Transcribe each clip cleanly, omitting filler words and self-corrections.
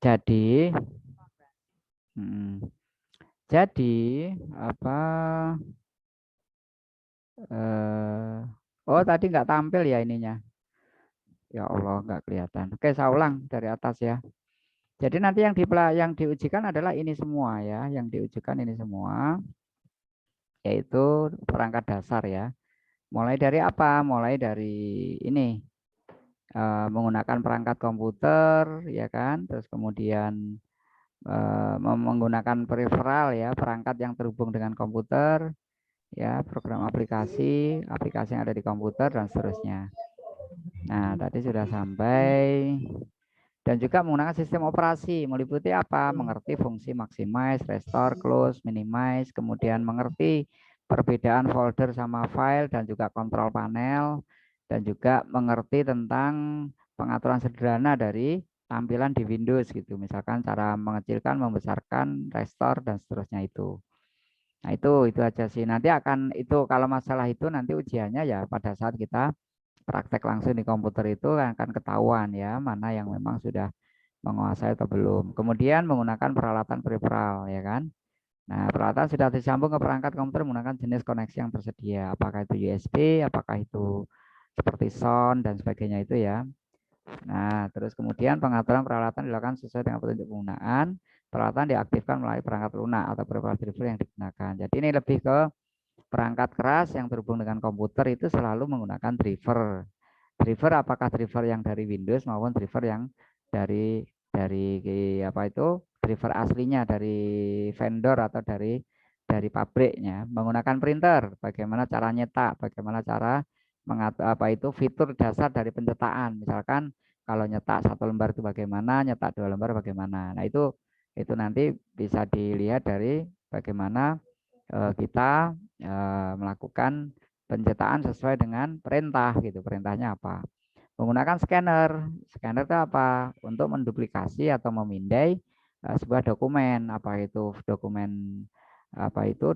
Jadi jadi apa oh tadi nggak tampil ya ininya. Ya Allah nggak kelihatan. Oke, saya ulang dari atas ya. Jadi nanti yang diujikan adalah ini semua ya, yang diujikan ini semua yaitu perangkat dasar ya. Mulai dari apa? Mulai dari ini menggunakan perangkat komputer ya kan, terus kemudian menggunakan peripheral ya, perangkat yang terhubung dengan komputer ya, program aplikasi, aplikasi yang ada di komputer dan seterusnya. Nah, tadi sudah sampai dan juga menggunakan sistem operasi meliputi apa? Mengerti fungsi maximize, restore, close, minimize, kemudian mengerti perbedaan folder sama file dan juga kontrol panel dan juga mengerti tentang pengaturan sederhana dari tampilan di Windows gitu. Misalkan cara mengecilkan, membesarkan, restore dan seterusnya itu. Nah, itu aja sih. Nanti akan itu kalau masalah itu nanti ujiannya ya pada saat kita praktek langsung di komputer itu akan ketahuan ya mana yang memang sudah menguasai atau belum. Kemudian menggunakan peralatan peripheral ya kan. Nah, peralatan sudah disambung ke perangkat komputer menggunakan jenis koneksi yang tersedia. Apakah itu USB, apakah itu seperti sound dan sebagainya itu ya. Nah, terus kemudian pengaturan peralatan dilakukan sesuai dengan petunjuk penggunaan. Peralatan diaktifkan melalui perangkat lunak atau peripheral driver yang digunakan. Jadi ini lebih ke perangkat keras yang terhubung dengan komputer itu selalu menggunakan driver. Driver apakah driver yang dari Windows maupun driver yang dari apa itu driver aslinya dari vendor atau dari pabriknya. Menggunakan printer, bagaimana cara nyetak, bagaimana cara mengatur apa itu fitur dasar dari pencetakan. Misalkan kalau nyetak 1 lembar itu bagaimana, nyetak 2 lembar bagaimana. Nah itu nanti bisa dilihat dari bagaimana kita melakukan pencetakan sesuai dengan perintah gitu. Perintahnya apa? Menggunakan scanner. Scanner itu apa? Untuk menduplikasi atau memindai sebuah dokumen, apa itu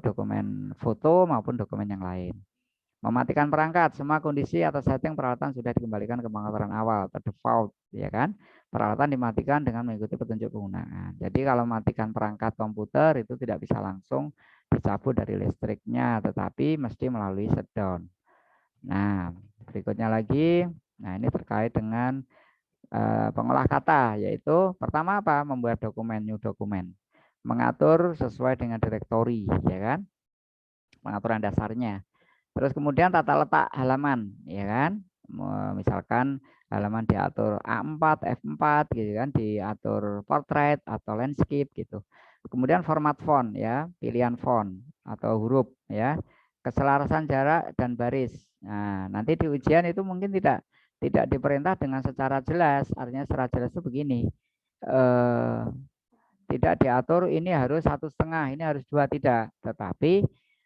dokumen foto maupun dokumen yang lain. Mematikan perangkat, semua kondisi atau setting peralatan sudah dikembalikan ke pengaturan awal atau default, ya kan? Peralatan dimatikan dengan mengikuti petunjuk penggunaan. Jadi kalau matikan perangkat komputer itu tidak bisa langsung dicabut dari listriknya, tetapi mesti melalui shutdown. Nah, berikutnya lagi, nah ini terkait dengan pengolah kata, yaitu pertama apa? Membuat dokumen, new dokumen, mengatur sesuai dengan direktori, ya kan? Pengaturan dasarnya. Terus kemudian tata letak halaman, ya kan? Misalkan halaman diatur A4, F4 gitu kan, diatur portrait atau landscape gitu. Kemudian format font ya, pilihan font atau huruf ya, keselarasan jarak dan baris. Nah, nanti di ujian itu mungkin tidak diperintah dengan secara jelas. Artinya secara jelas itu begini. Tidak diatur ini harus 1,5, ini harus 2, tidak. Tetapi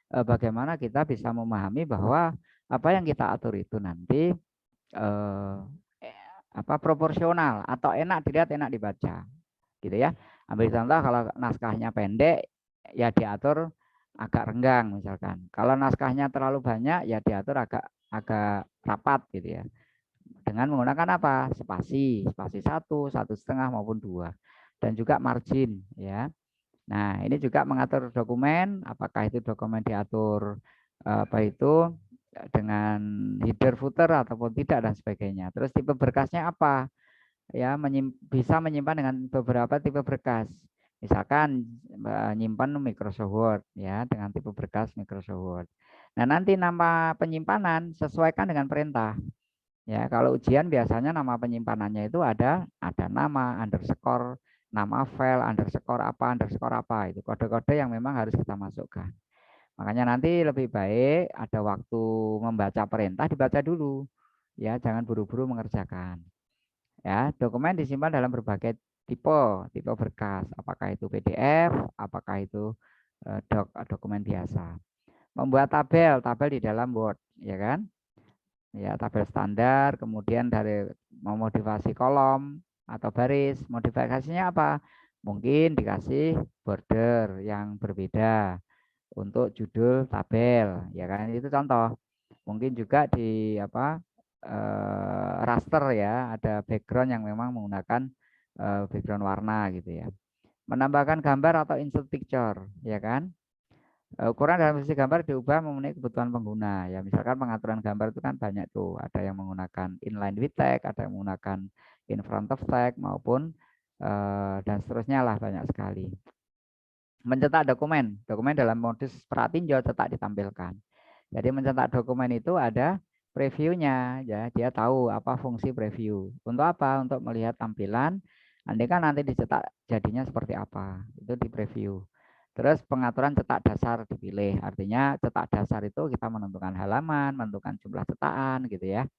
bagaimana kita bisa memahami bahwa apa yang kita atur itu nanti eh, proporsional atau enak dilihat, enak dibaca, gitu ya. Ambil contoh kalau naskahnya pendek ya diatur agak renggang misalkan. Kalau naskahnya terlalu banyak ya diatur agak agak rapat gitu ya. Dengan menggunakan apa? Spasi, spasi 1,5 maupun 2 dan juga margin ya. Nah, ini juga mengatur dokumen, apakah itu dokumen diatur apa itu dengan header footer ataupun tidak dan sebagainya. Terus tipe berkasnya apa? Ya, bisa menyimpan dengan beberapa tipe berkas. Misalkan menyimpan Microsoft Word ya dengan tipe berkas Microsoft Word. Nah, nanti nama penyimpanan sesuaikan dengan perintah. Ya, kalau ujian biasanya nama penyimpanannya itu ada nama underscore, nama file underscore apa itu kode-kode yang memang harus kita masukkan. Makanya nanti lebih baik ada waktu membaca perintah dibaca dulu. Ya, jangan buru-buru mengerjakan. Ya, dokumen disimpan dalam berbagai tipe berkas, apakah itu PDF, apakah itu dokumen biasa. Membuat tabel di dalam Word, ya kan? Ya, tabel standar, kemudian dari memotivasi kolom atau baris, modifikasinya apa? Mungkin dikasih border yang berbeda untuk judul tabel, ya kan? Itu contoh. Mungkin juga di raster ya, ada background yang memang menggunakan background warna gitu ya. Menambahkan gambar atau insert picture, ya kan? Ukuran dalam sesi gambar diubah memenuhi kebutuhan pengguna. Ya, misalkan pengaturan gambar itu kan banyak tuh. Ada yang menggunakan inline with tag, ada yang menggunakan in front of tag maupun dan seterusnya lah, banyak sekali. Mencetak dokumen dalam modus pratinjo cetak ditampilkan. Jadi mencetak dokumen itu ada previewnya, ya dia tahu apa fungsi preview. Untuk apa? Untuk melihat tampilan. Andai kan nanti dicetak jadinya seperti apa, itu di preview. Terus pengaturan cetak dasar dipilih, artinya cetak dasar itu kita menentukan halaman, menentukan jumlah cetakan gitu ya.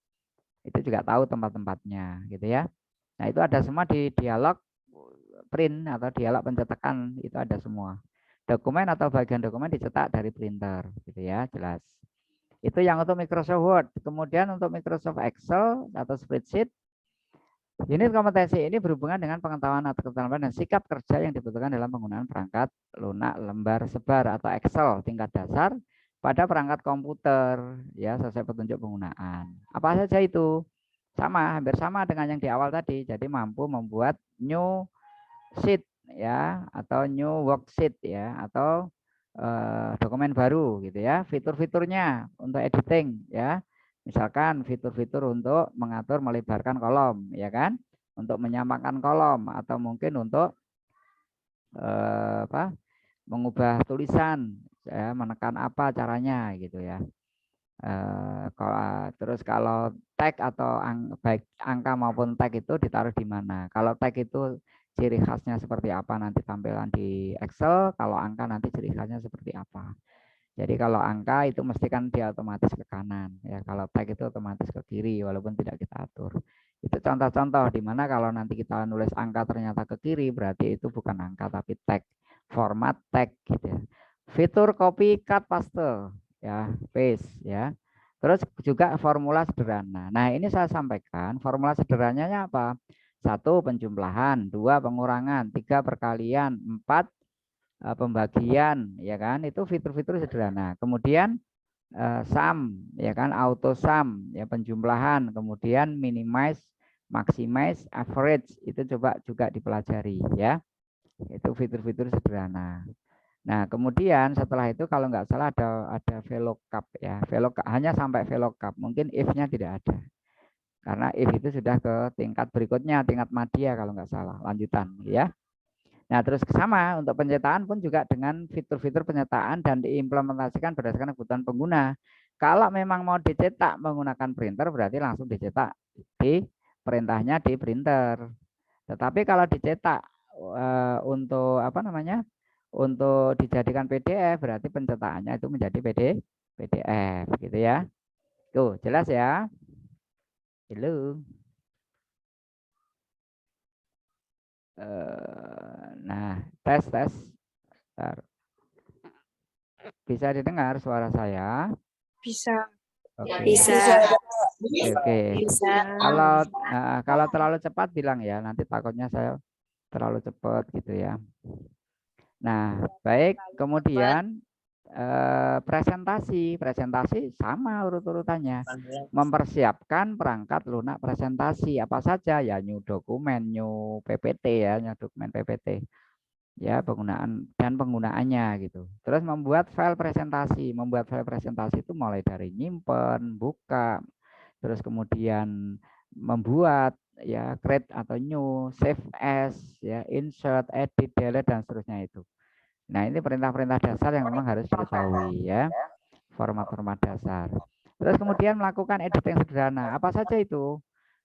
Itu juga tahu tempat-tempatnya gitu ya. Nah itu ada semua di dialog print atau dialog pencetakan, itu ada semua. Dokumen atau bagian dokumen dicetak dari printer gitu ya, jelas. Itu yang untuk Microsoft Word. Kemudian untuk Microsoft Excel atau spreadsheet, unit kompetensi ini berhubungan dengan pengetahuan atau keterampilan dan sikap kerja yang dibutuhkan dalam penggunaan perangkat lunak, lembar, sebar atau Excel tingkat dasar pada perangkat komputer ya sesuai petunjuk penggunaan. Apa saja itu? Sama, hampir sama dengan yang di awal tadi. Jadi mampu membuat new sheet ya atau new worksheet ya atau dokumen baru gitu ya. Fitur-fiturnya untuk editing ya. Misalkan fitur-fitur untuk mengatur melebarkan kolom ya kan, untuk menyamakan kolom atau mungkin untuk mengubah tulisan ya, menekan apa caranya gitu ya. Terus kalau tag atau baik angka maupun tag itu ditaruh di mana. Kalau tag itu ciri khasnya seperti apa nanti tampilan di Excel, kalau angka nanti ciri khasnya seperti apa. Jadi kalau angka itu mesti kan dia otomatis ke kanan ya. Kalau tag itu otomatis ke kiri walaupun tidak kita atur. Itu contoh-contoh di mana kalau nanti kita nulis angka ternyata ke kiri berarti itu bukan angka tapi tag. Format tag gitu ya. Fitur copy cut paste ya, paste ya. Terus juga formula sederhana. Nah, ini saya sampaikan formula sederhananya apa? 1 penjumlahan, 2 pengurangan, 3 perkalian, 4 pembagian ya kan, itu fitur-fitur sederhana. Kemudian sum ya kan, auto sum ya penjumlahan, kemudian minimize, maximize, average itu coba juga dipelajari ya. Itu fitur-fitur sederhana. Nah, kemudian setelah itu kalau nggak salah ada VLOOKUP ya. VLOOKUP hanya sampai VLOOKUP, mungkin if-nya tidak ada. Karena if itu sudah ke tingkat berikutnya, tingkat madya kalau nggak salah, lanjutan ya. Nah, terus sama untuk penyertaan pun juga dengan fitur-fitur penyertaan dan diimplementasikan berdasarkan kebutuhan pengguna. Kalau memang mau dicetak menggunakan printer berarti langsung dicetak di perintahnya di printer. Tetapi kalau dicetak untuk apa namanya? Untuk dijadikan PDF berarti pencetakannya itu menjadi PDF gitu ya. Tuh, jelas ya? Halo. Nah, tes. Bisa didengar suara saya? Bisa. Oke. Bisa. Oke. Bisa. Kalau terlalu cepat bilang ya, nanti takutnya saya terlalu cepat gitu ya. Nah, baik. Kemudian presentasi sama urut-urutannya. Mempersiapkan perangkat lunak presentasi apa saja ya, new dokumen, new PPT ya, new dokumen PPT. Ya, penggunaannya gitu. Terus membuat file presentasi. Membuat file presentasi itu mulai dari nyimpen, buka, terus kemudian membuat ya create atau new, save as, ya insert, edit, delete dan seterusnya itu. Nah, ini perintah-perintah dasar yang memang harus diketahui ya. Format-format dasar. Terus kemudian melakukan editing sederhana. Apa saja itu?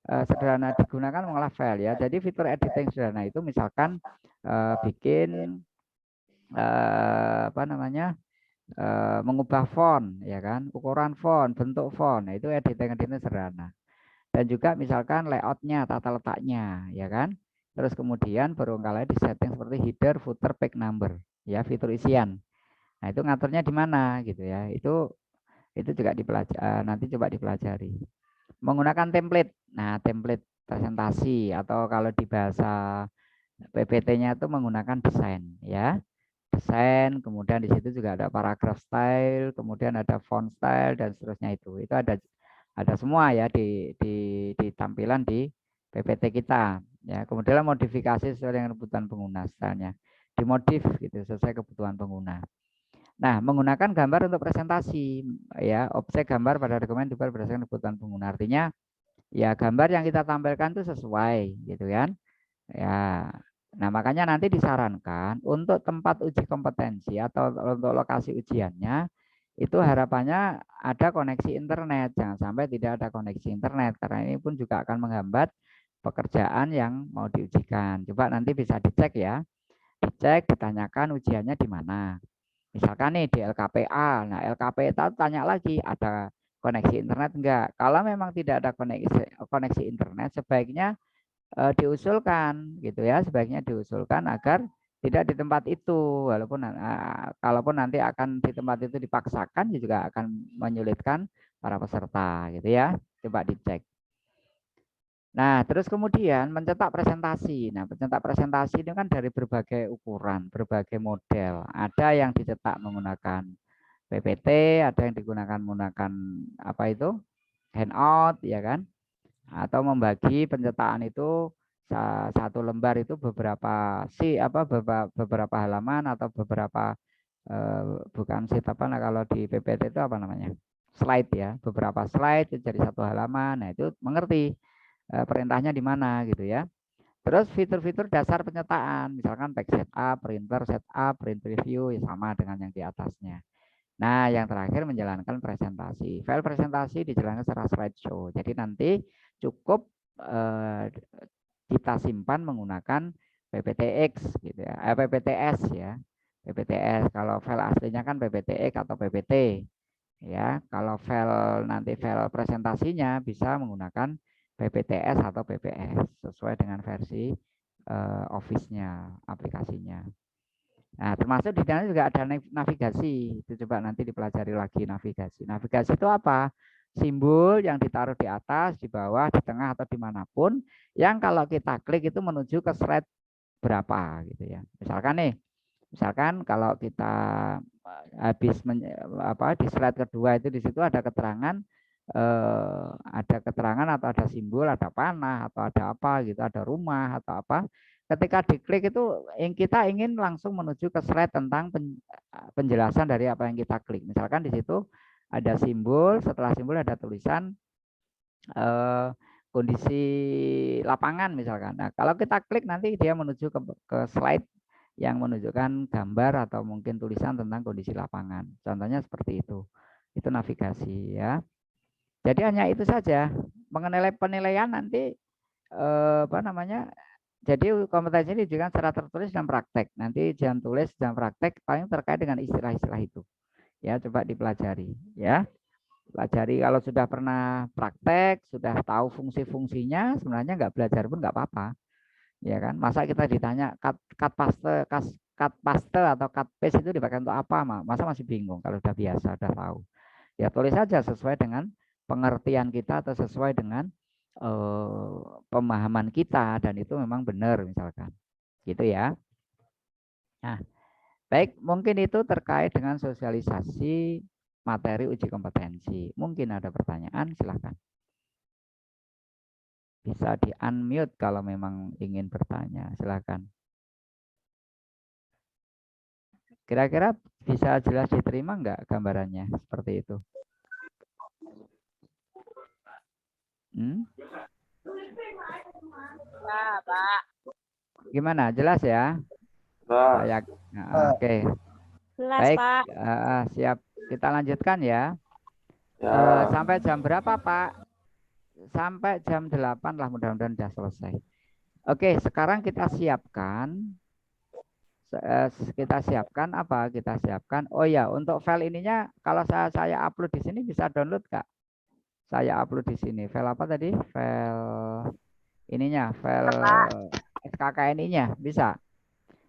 Sederhana digunakan mengolah file ya. Jadi fitur editing sederhana itu misalkan bikin apa namanya? Mengubah font ya kan, ukuran font, bentuk font. Nah, itu editing sederhana. Dan juga misalkan layoutnya, tata letaknya ya kan. Terus kemudian barangkali di setting seperti header, footer, page number ya, fitur isian. Nah, itu ngaturnya di mana gitu ya. Itu juga dipelajari, nanti coba dipelajari. Menggunakan template. Nah, template presentasi atau kalau di bahasa PPT-nya itu menggunakan desain ya. Desain, kemudian di situ juga ada paragraph style, kemudian ada font style dan seterusnya itu. Itu ada semua ya di tampilan di PPT kita. Ya, kemudian modifikasi sesuai dengan kebutuhan pengguna, stylenya dimodif gitu sesuai kebutuhan pengguna. Nah, menggunakan gambar untuk presentasi, ya, objek gambar pada dokumen dibuat berdasarkan kebutuhan pengguna. Artinya, ya gambar yang kita tampilkan itu sesuai, gitu kan? Ya, nah makanya nanti disarankan untuk tempat uji kompetensi atau untuk lokasi ujiannya itu harapannya ada koneksi internet. Jangan sampai tidak ada koneksi internet karena ini pun juga akan menghambat pekerjaan yang mau diujikan. Coba nanti bisa dicek ya, dicek, ditanyakan ujiannya di mana. Misalkan nih di LKPA, nah LKPA tanya lagi ada koneksi internet enggak? Kalau memang tidak ada koneksi internet, sebaiknya diusulkan gitu ya, sebaiknya diusulkan agar tidak di tempat itu, walaupun kalaupun nanti akan di tempat itu dipaksakan juga akan menyulitkan para peserta gitu ya. Coba dicek. Nah, terus kemudian mencetak presentasi. Nah, mencetak presentasi ini kan dari berbagai ukuran, berbagai model. Ada yang dicetak menggunakan PPT, ada yang digunakan menggunakan apa itu? Handout, ya kan? Atau membagi pencetakan itu satu lembar itu beberapa beberapa halaman atau beberapa bukan sheet apa, nah kalau di PPT itu apa namanya? Slide ya, beberapa slide itu jadi satu halaman. Nah, itu mengerti perintahnya di mana gitu ya. Terus fitur-fitur dasar pencetaan, misalkan back setup, print preview, ya sama dengan yang di atasnya. Nah, yang terakhir menjalankan presentasi. File presentasi dijalankan secara slideshow. Jadi nanti cukup kita simpan menggunakan PPTX gitu ya, PPTS ya. PPTS kalau file aslinya kan PPTX atau PPT ya. Kalau nanti file presentasinya bisa menggunakan PPTS atau PPS sesuai dengan versi Office-nya, aplikasinya. Nah, termasuk di dalamnya juga ada navigasi. Itu coba nanti dipelajari lagi navigasi. Navigasi itu apa? Simbol yang ditaruh di atas, di bawah, di tengah, atau dimanapun. Yang kalau kita klik itu menuju ke slide berapa gitu ya. Misalkan kalau kita habis di slide kedua itu di situ ada keterangan atau ada simbol, ada panah atau ada apa gitu, ada rumah atau apa. Ketika diklik itu kita ingin langsung menuju ke slide tentang penjelasan dari apa yang kita klik. Misalkan di situ ada simbol, setelah simbol ada tulisan kondisi lapangan misalkan. Nah, kalau kita klik nanti dia menuju ke slide yang menunjukkan gambar atau mungkin tulisan tentang kondisi lapangan. Contohnya seperti itu. Itu navigasi ya. Jadi hanya itu saja. Mengenai penilaian nanti apa namanya? Jadi kompetensi ini juga secara tertulis dan praktek. Nanti jam tulis dan praktek paling terkait dengan istilah-istilah itu. Ya, coba dipelajari ya. Pelajari kalau sudah pernah praktek, sudah tahu fungsi-fungsinya, sebenarnya nggak belajar pun nggak apa-apa. Ya kan? Masa kita ditanya cut paste atau cut paste itu dipakai untuk apa, masa masih bingung kalau sudah biasa, sudah tahu. Ya tulis saja sesuai dengan pengertian kita atau sesuai dengan pemahaman kita dan itu memang benar misalkan. Gitu ya. Nah, baik, mungkin itu terkait dengan sosialisasi materi uji kompetensi. Mungkin ada pertanyaan, silahkan. Bisa di-unmute kalau memang ingin bertanya, silahkan. Kira-kira bisa jelas diterima nggak gambarannya seperti itu? Ya, Pak. Gimana? Jelas ya? Saya oke. Jelas, Baik, Pak. siap. Kita lanjutkan ya. Sampai jam berapa, Pak? Sampai jam 8 lah, mudah-mudahan sudah selesai. Oke, sekarang kita siapkan apa? Kita siapkan. Oh ya, untuk file ininya kalau saya upload di sini bisa download, Kak? Saya upload di sini. File apa tadi? File ininya, file SKKNI-nya bisa.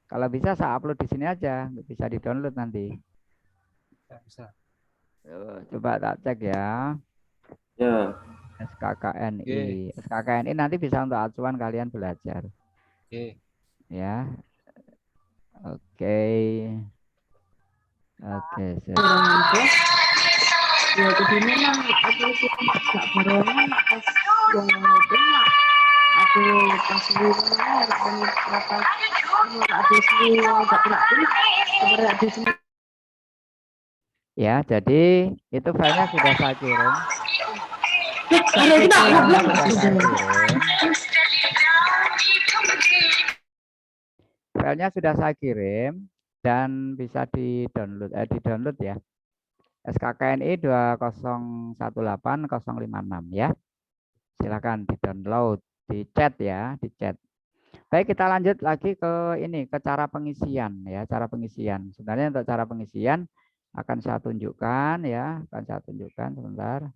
Kalau bisa saya upload di sini aja, bisa di-download nanti. Bisa. Coba tak cek ya. Ya. SKKNI. SKKNI nanti bisa untuk acuan kalian belajar. Oke. Ya. Oke. Oke, Ya, jadi memang aku itu nggak barengan pas yang Aduh, pas semua harus berapa? Ada semua nggak pilih. Ada semua. Ya, jadi itu filenya sudah saya kirim. Kalau kita Filenya sudah saya kirim. Filenya sudah saya kirim dan bisa di-download ya. SKKNI 2018056 ya. Silakan di-download, di chat ya, di chat. Baik, kita lanjut lagi ke ini, ke cara pengisian ya, cara pengisian. Sebenarnya untuk cara pengisian akan saya tunjukkan ya, akan saya tunjukkan sebentar.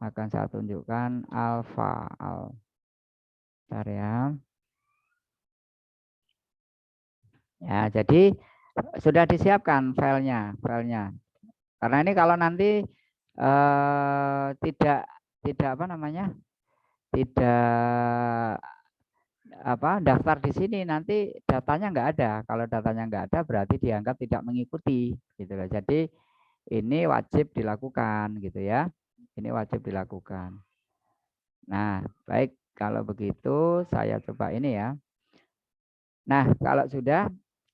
Akan saya tunjukkan alfa bentar ya. Ya, jadi sudah disiapkan filenya. Karena ini kalau nanti tidak apa namanya? Tidak daftar di sini nanti datanya nggak ada. Kalau datanya nggak ada berarti dianggap tidak mengikuti gitu loh. Jadi ini wajib dilakukan gitu ya. Ini wajib dilakukan. Nah, baik kalau begitu saya coba ini ya. Nah, kalau sudah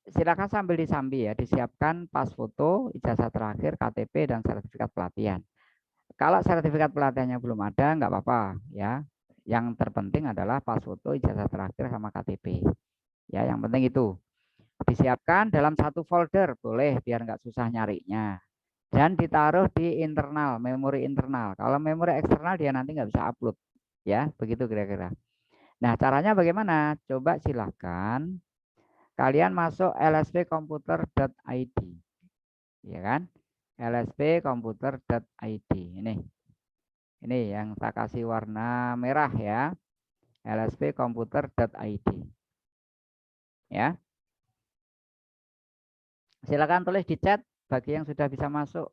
silakan sambil disambi ya, disiapkan pas foto, ijazah terakhir, KTP dan sertifikat pelatihan. Kalau sertifikat pelatihannya belum ada nggak apa-apa ya. Yang terpenting adalah pas foto, ijazah terakhir sama KTP. Ya, yang penting itu disiapkan dalam satu folder, boleh biar nggak susah nyarinya. Dan ditaruh di internal, memori internal. Kalau memori eksternal dia nanti nggak bisa upload. Ya, begitu kira-kira. Nah, caranya bagaimana? Coba silahkan kalian masuk lspkomputer.id. Ya kan? lspkomputer.id. Ini yang saya kasih warna merah ya. lspkomputer.id. Ya. Silakan tulis di chat bagi yang sudah bisa masuk.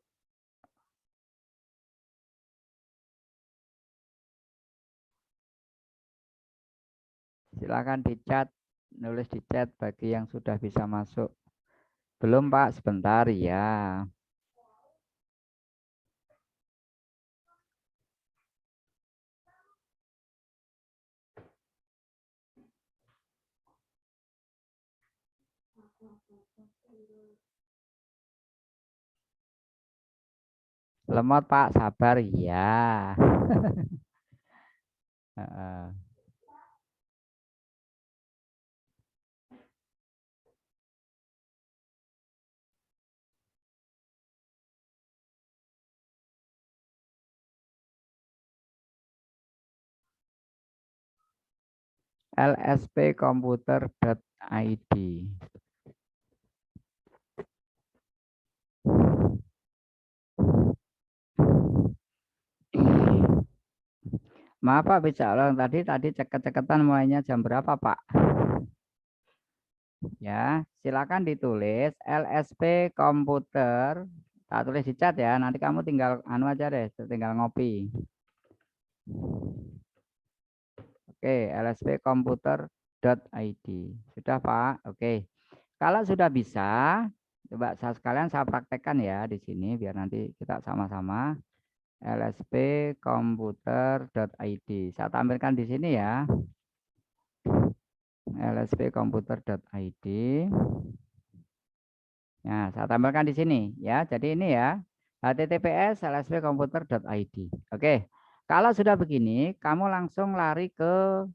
Silakan di chat, nulis di chat bagi yang sudah bisa masuk. Belum Pak, sebentar ya. Lemot Pak, sabar ya. lspkomputer.id. Maaf Pak, bisa ulang tadi ceket-ceketan mulainya jam berapa Pak? Ya, silakan ditulis LSP komputer. Tak tulis di chat ya, nanti kamu tinggal anu aja deh, tinggal ngopi. Oke, lspkomputer.id. Sudah Pak? Oke. Kalau sudah bisa, coba sekalian saya praktekkan ya di sini biar nanti kita sama-sama. lspkomputer.id. Saya tampilkan di sini ya. lspkomputer.id. Nah, saya tampilkan di sini ya. Jadi ini ya, https://lspkomputer.id. Oke. Kalau sudah begini, kamu langsung lari ke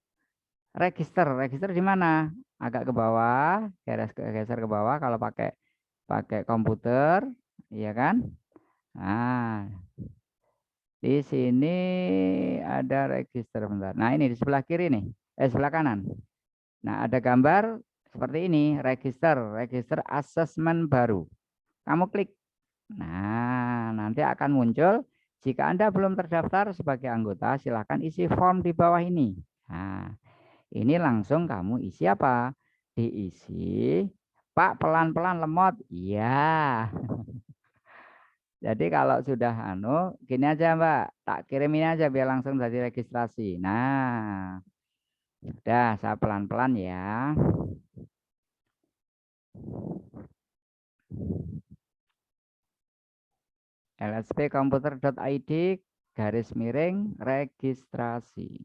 register. Register di mana? Agak ke bawah, geser ke bawah kalau pakai komputer, iya kan? Nah, di sini ada register bentar. Nah, ini di sebelah kiri nih, sebelah kanan. Nah, ada gambar seperti ini, register asesmen baru. Kamu klik. Nah, nanti akan muncul jika Anda belum terdaftar sebagai anggota, silakan isi form di bawah ini. Nah, ini langsung kamu isi apa? Diisi, Pak pelan-pelan lemot. Iya. Jadi kalau sudah gini aja Mbak, tak kirim ini aja biar langsung jadi registrasi. Nah, sudah saya pelan-pelan ya. lspkomputer.id, garis miring registrasi.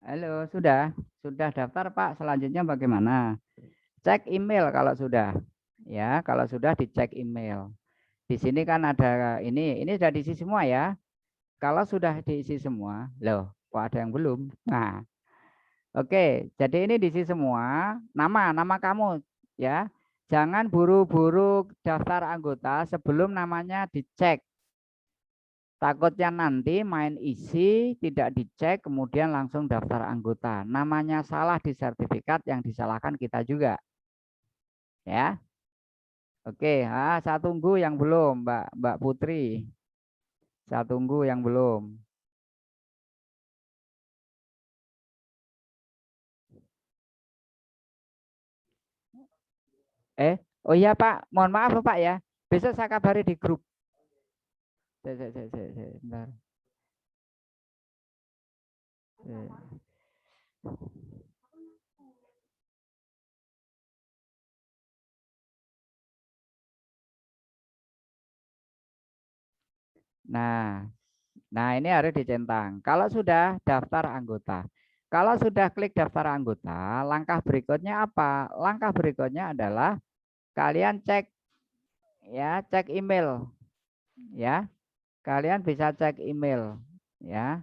Halo, sudah daftar Pak. Selanjutnya bagaimana? Cek email kalau sudah. Ya, kalau sudah dicek email. Di sini kan ada ini sudah diisi semua ya. Kalau sudah diisi semua, loh, kok ada yang belum? Nah, oke, jadi ini diisi semua, nama kamu ya. Jangan buru-buru daftar anggota sebelum namanya dicek. Takutnya nanti main isi, tidak dicek, kemudian langsung daftar anggota. Namanya salah di sertifikat, yang disalahkan kita juga. Ya. Oke, saya tunggu yang belum, Mbak Putri. Saya tunggu yang belum. Oh iya Pak, mohon maaf loh Pak ya. Besok saya kabari di grup. Bentar. Nah ini harus dicentang. Kalau sudah daftar anggota, kalau sudah klik daftar anggota, langkah berikutnya apa? Langkah berikutnya adalah kalian cek ya, cek email ya. Kalian bisa cek email ya.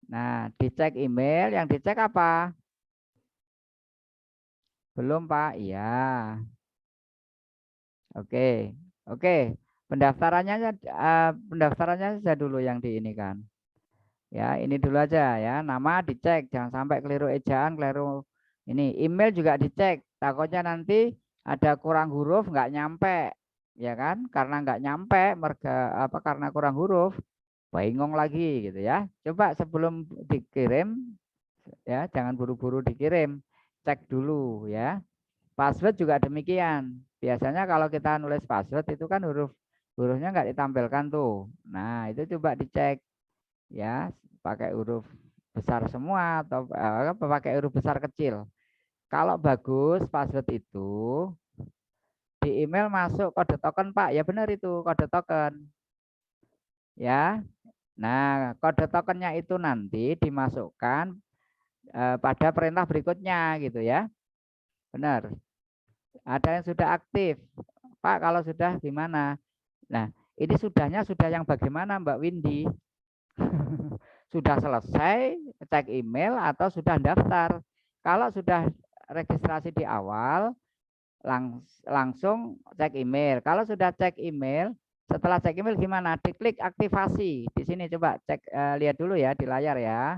Nah, dicek email, yang dicek apa? Belum Pak? Iya. Oke. Oke. Pendaftarannya saja dulu yang di ini kan. Ya, ini dulu aja ya. Nama dicek, jangan sampai keliru ejaan, keliru ini. Email juga dicek. Takutnya nanti ada kurang huruf, nggak nyampe, ya kan? Karena nggak nyampe, karena kurang huruf, bingung lagi gitu ya. Coba sebelum dikirim, ya, jangan buru-buru dikirim, cek dulu ya. Password juga demikian. Biasanya kalau kita nulis password itu kan hurufnya nggak ditampilkan tuh. Nah, itu coba dicek ya, pakai huruf besar semua atau pakai huruf besar kecil. Kalau bagus password itu di email masuk kode token Pak, ya benar itu kode token ya. Nah, kode tokennya itu nanti dimasukkan pada perintah berikutnya gitu ya. Benar. Ada yang sudah aktif. Pak, kalau sudah gimana? Nah, ini sudah yang bagaimana Mbak Windy? Sudah selesai cek email atau sudah daftar? Kalau sudah registrasi di awal, langsung cek email. Kalau sudah cek email, setelah cek email gimana? Diklik aktivasi. Di sini coba cek, lihat dulu ya di layar ya.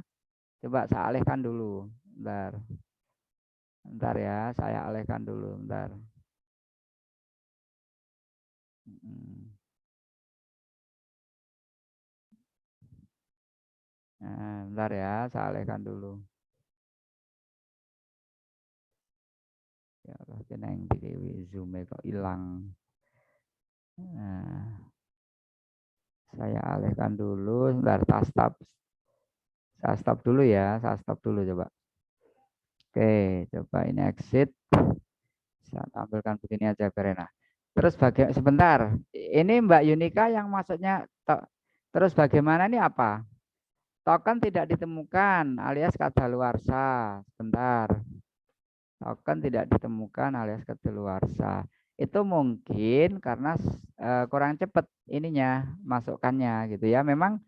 Coba saya alihkan dulu. Bentar. Bentar ya, saya alihkan dulu. Bentar. Nah, bentar ya, saya alihkan dulu. Ya Allah, kena yang di Zoom kok hilang. Nah, saya alihkan dulu. Bentar, stop. Saya stop dulu ya, saya stop dulu coba. Oke, coba ini exit. Saya tampilkan begini aja Berena. Terus sebentar, ini Mbak Yunika yang maksudnya terus bagaimana ini apa? Token tidak ditemukan alias kadaluarsa. Sebentar. Token tidak ditemukan alias kadaluarsa. Itu mungkin karena kurang cepat ininya masukkannya gitu ya. Memang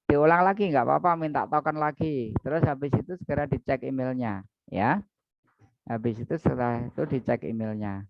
diulang lagi nggak apa-apa, minta token lagi. Terus habis itu segera dicek emailnya ya. Habis itu setelah itu dicek emailnya.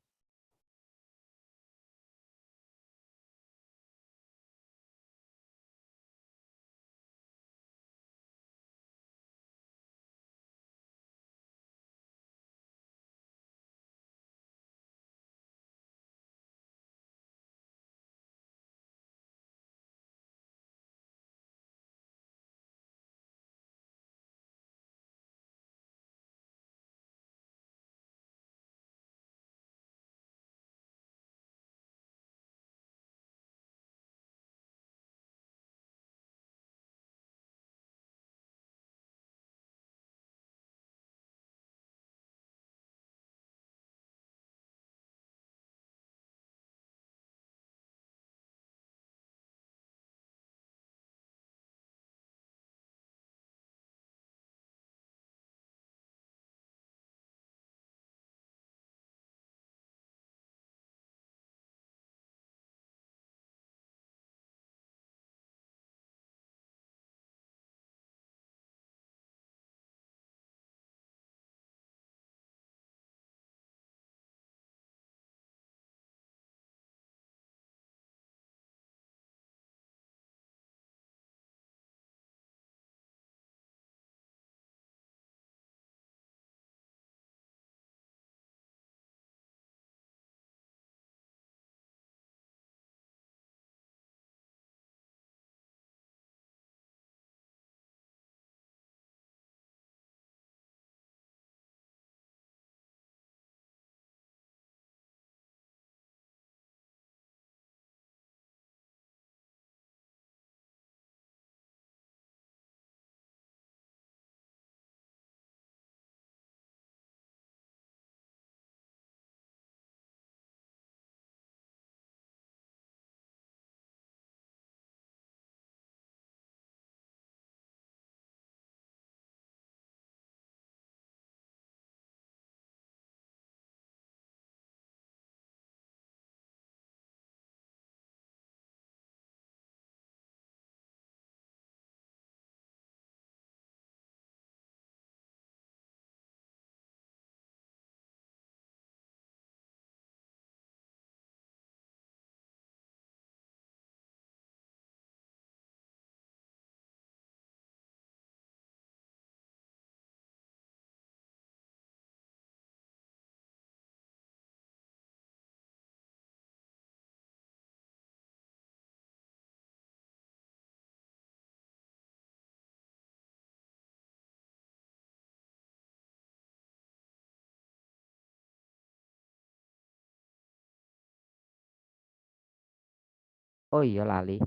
Oh iya lali.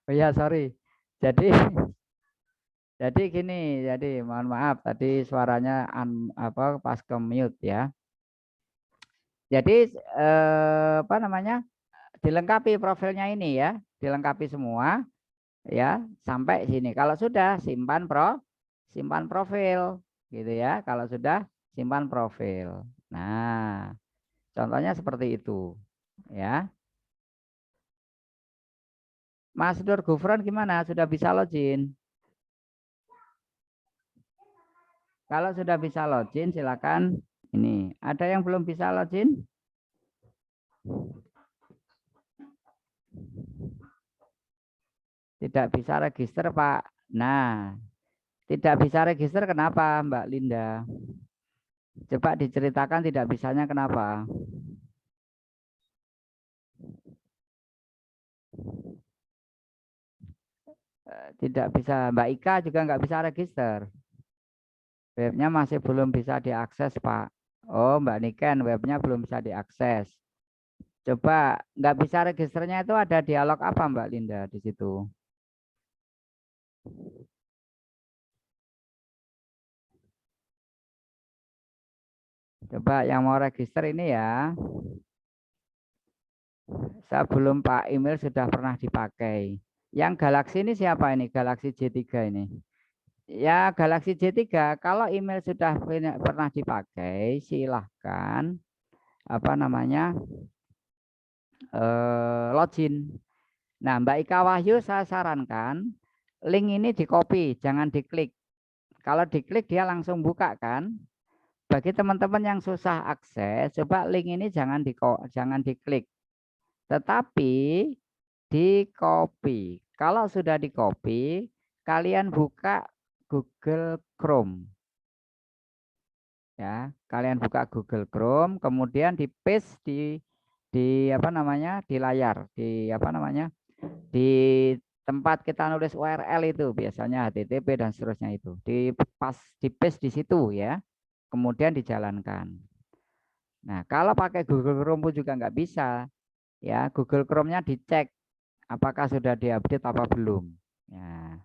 Oh iya sorry. Jadi jadi gini, jadi mohon maaf tadi suaranya pas ke mute ya. Jadi apa namanya? Dilengkapi profilnya ini ya, dilengkapi semua. ya sampai sini. Kalau sudah simpan profil gitu ya. Kalau sudah simpan profil. Nah, contohnya seperti itu ya. Mas Nur Gufron gimana? Sudah bisa login? Kalau sudah bisa login silakan ini. Ada yang belum bisa login? Tidak bisa register, Pak. Nah, tidak bisa register kenapa, Mbak Linda? Coba diceritakan tidak bisanya kenapa? Tidak bisa. Mbak Ika juga nggak bisa register. Webnya masih belum bisa diakses, Pak. Oh, Mbak Niken, webnya belum bisa diakses. Coba nggak bisa registernya itu ada dialog apa, Mbak Linda di situ? Coba yang mau register ini ya. Sebelum Pak email sudah pernah dipakai. Yang Galaxy ini siapa ini? Galaxy J3 ini. Ya, Galaxy J3 kalau email sudah pernah dipakai, silahkan apa namanya login. Nah, Mbak Ika Wahyu saya sarankan link ini di copy, jangan diklik. Kalau diklik dia langsung buka kan. Bagi teman-teman yang susah akses, coba link ini jangan diklik. Tetapi di copy. Kalau sudah di copy, kalian buka Google Chrome. Ya, kalian buka Google Chrome, kemudian di paste di apa namanya? Di layar, di apa namanya? Di tempat kita nulis URL itu biasanya HTTP dan seterusnya itu. Di paste di situ ya. Kemudian dijalankan. Nah, kalau pakai Google Chrome pun juga nggak bisa. Ya, Google Chrome-nya dicek apakah sudah diupdate apa belum. Ya.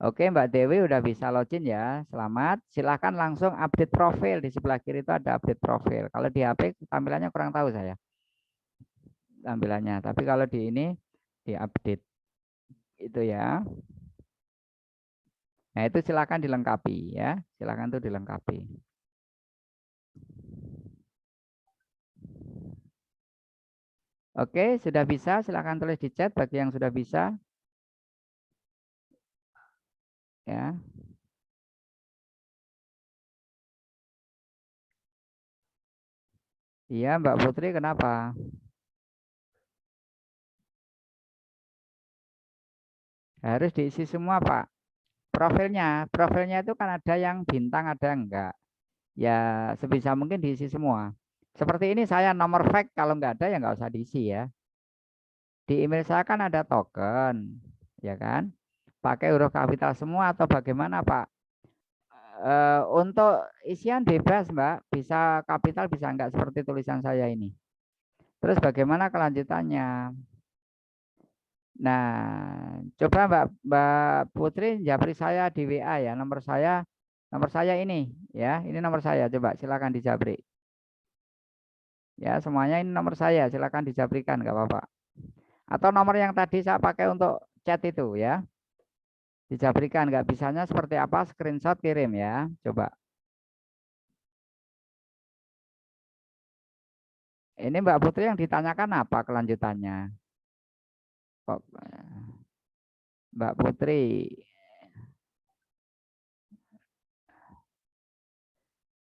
Oke, Mbak Dewi udah bisa login ya. Selamat. Silahkan langsung update profil. Di sebelah kiri itu ada update profil. Kalau di HP tampilannya kurang tahu saya. Tampilannya. Tapi kalau di ini di update itu ya. Nah, itu silahkan dilengkapi ya. Silahkan itu dilengkapi. Oke, sudah bisa. Silahkan tulis di chat bagi yang sudah bisa. Ya. Iya, Mbak Putri kenapa? Harus diisi semua, Pak. Profilnya itu kan ada yang bintang, ada yang enggak. Ya, sebisa mungkin diisi semua. Seperti ini saya nomor fax kalau nggak ada ya nggak usah diisi ya. Di email saya kan ada token, ya kan? Pakai huruf kapital semua atau bagaimana, Pak? Untuk isian bebas, Mbak. Bisa kapital, bisa enggak seperti tulisan saya ini. Terus bagaimana kelanjutannya? Nah, coba Mbak Putri japri saya di WA ya. Nomor saya ini ya. Ini nomor saya. Coba silakan dijapri. Ya, semuanya ini nomor saya. Silakan dijaprikan, nggak apa-apa. Atau nomor yang tadi saya pakai untuk chat itu ya. Dijabrikan, nggak bisanya seperti apa? Screenshot kirim ya. Coba. Ini Mbak Putri yang ditanyakan apa kelanjutannya? Kok Mbak Putri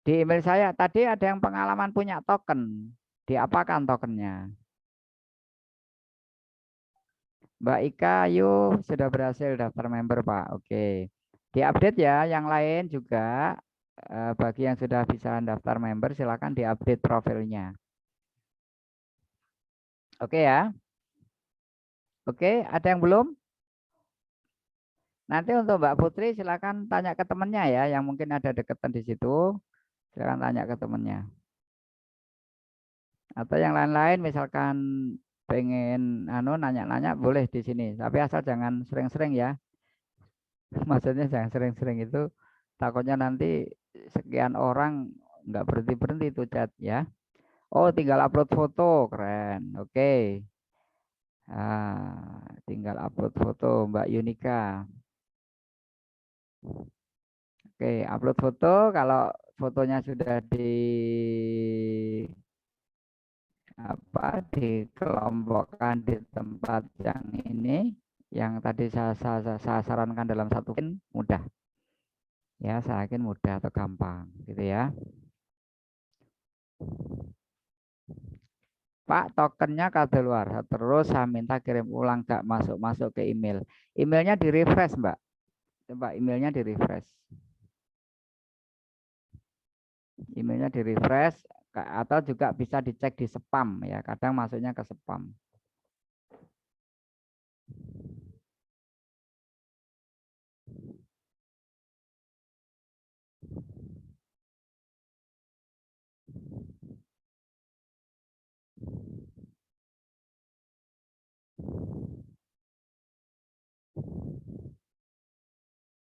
di email saya tadi ada yang pengalaman punya token. Diapakan tokennya? Mbak Ika, yuk sudah berhasil daftar member Pak. Oke. Diupdate ya. Yang lain juga bagi yang sudah bisa daftar member silakan diupdate profilnya. Oke ya. Oke, ada yang belum? Nanti untuk Mbak Putri silakan tanya ke temennya ya, yang mungkin ada deketan di situ. Silakan tanya ke temennya. Atau yang lain-lain misalkan pengen nanya-nanya boleh di sini. Tapi asal jangan sering-sering ya. Maksudnya jangan sering-sering itu takutnya nanti sekian orang nggak berhenti-berhenti itu chat ya. Oh, tinggal upload foto, keren. Oke. Tinggal upload foto Mbak Yunika. Oke, upload foto. Kalau fotonya sudah dikelompokkan di tempat yang ini, yang tadi saya sarankan dalam satu pin, mudah. Ya, saya yakin mudah atau gampang, gitu ya. Pak, tokennya kadaluarsa. Terus saya minta kirim ulang, gak masuk ke email. Emailnya di refresh, Mbak. Coba emailnya di refresh. Emailnya di refresh atau juga bisa dicek di spam ya. Kadang masuknya ke spam.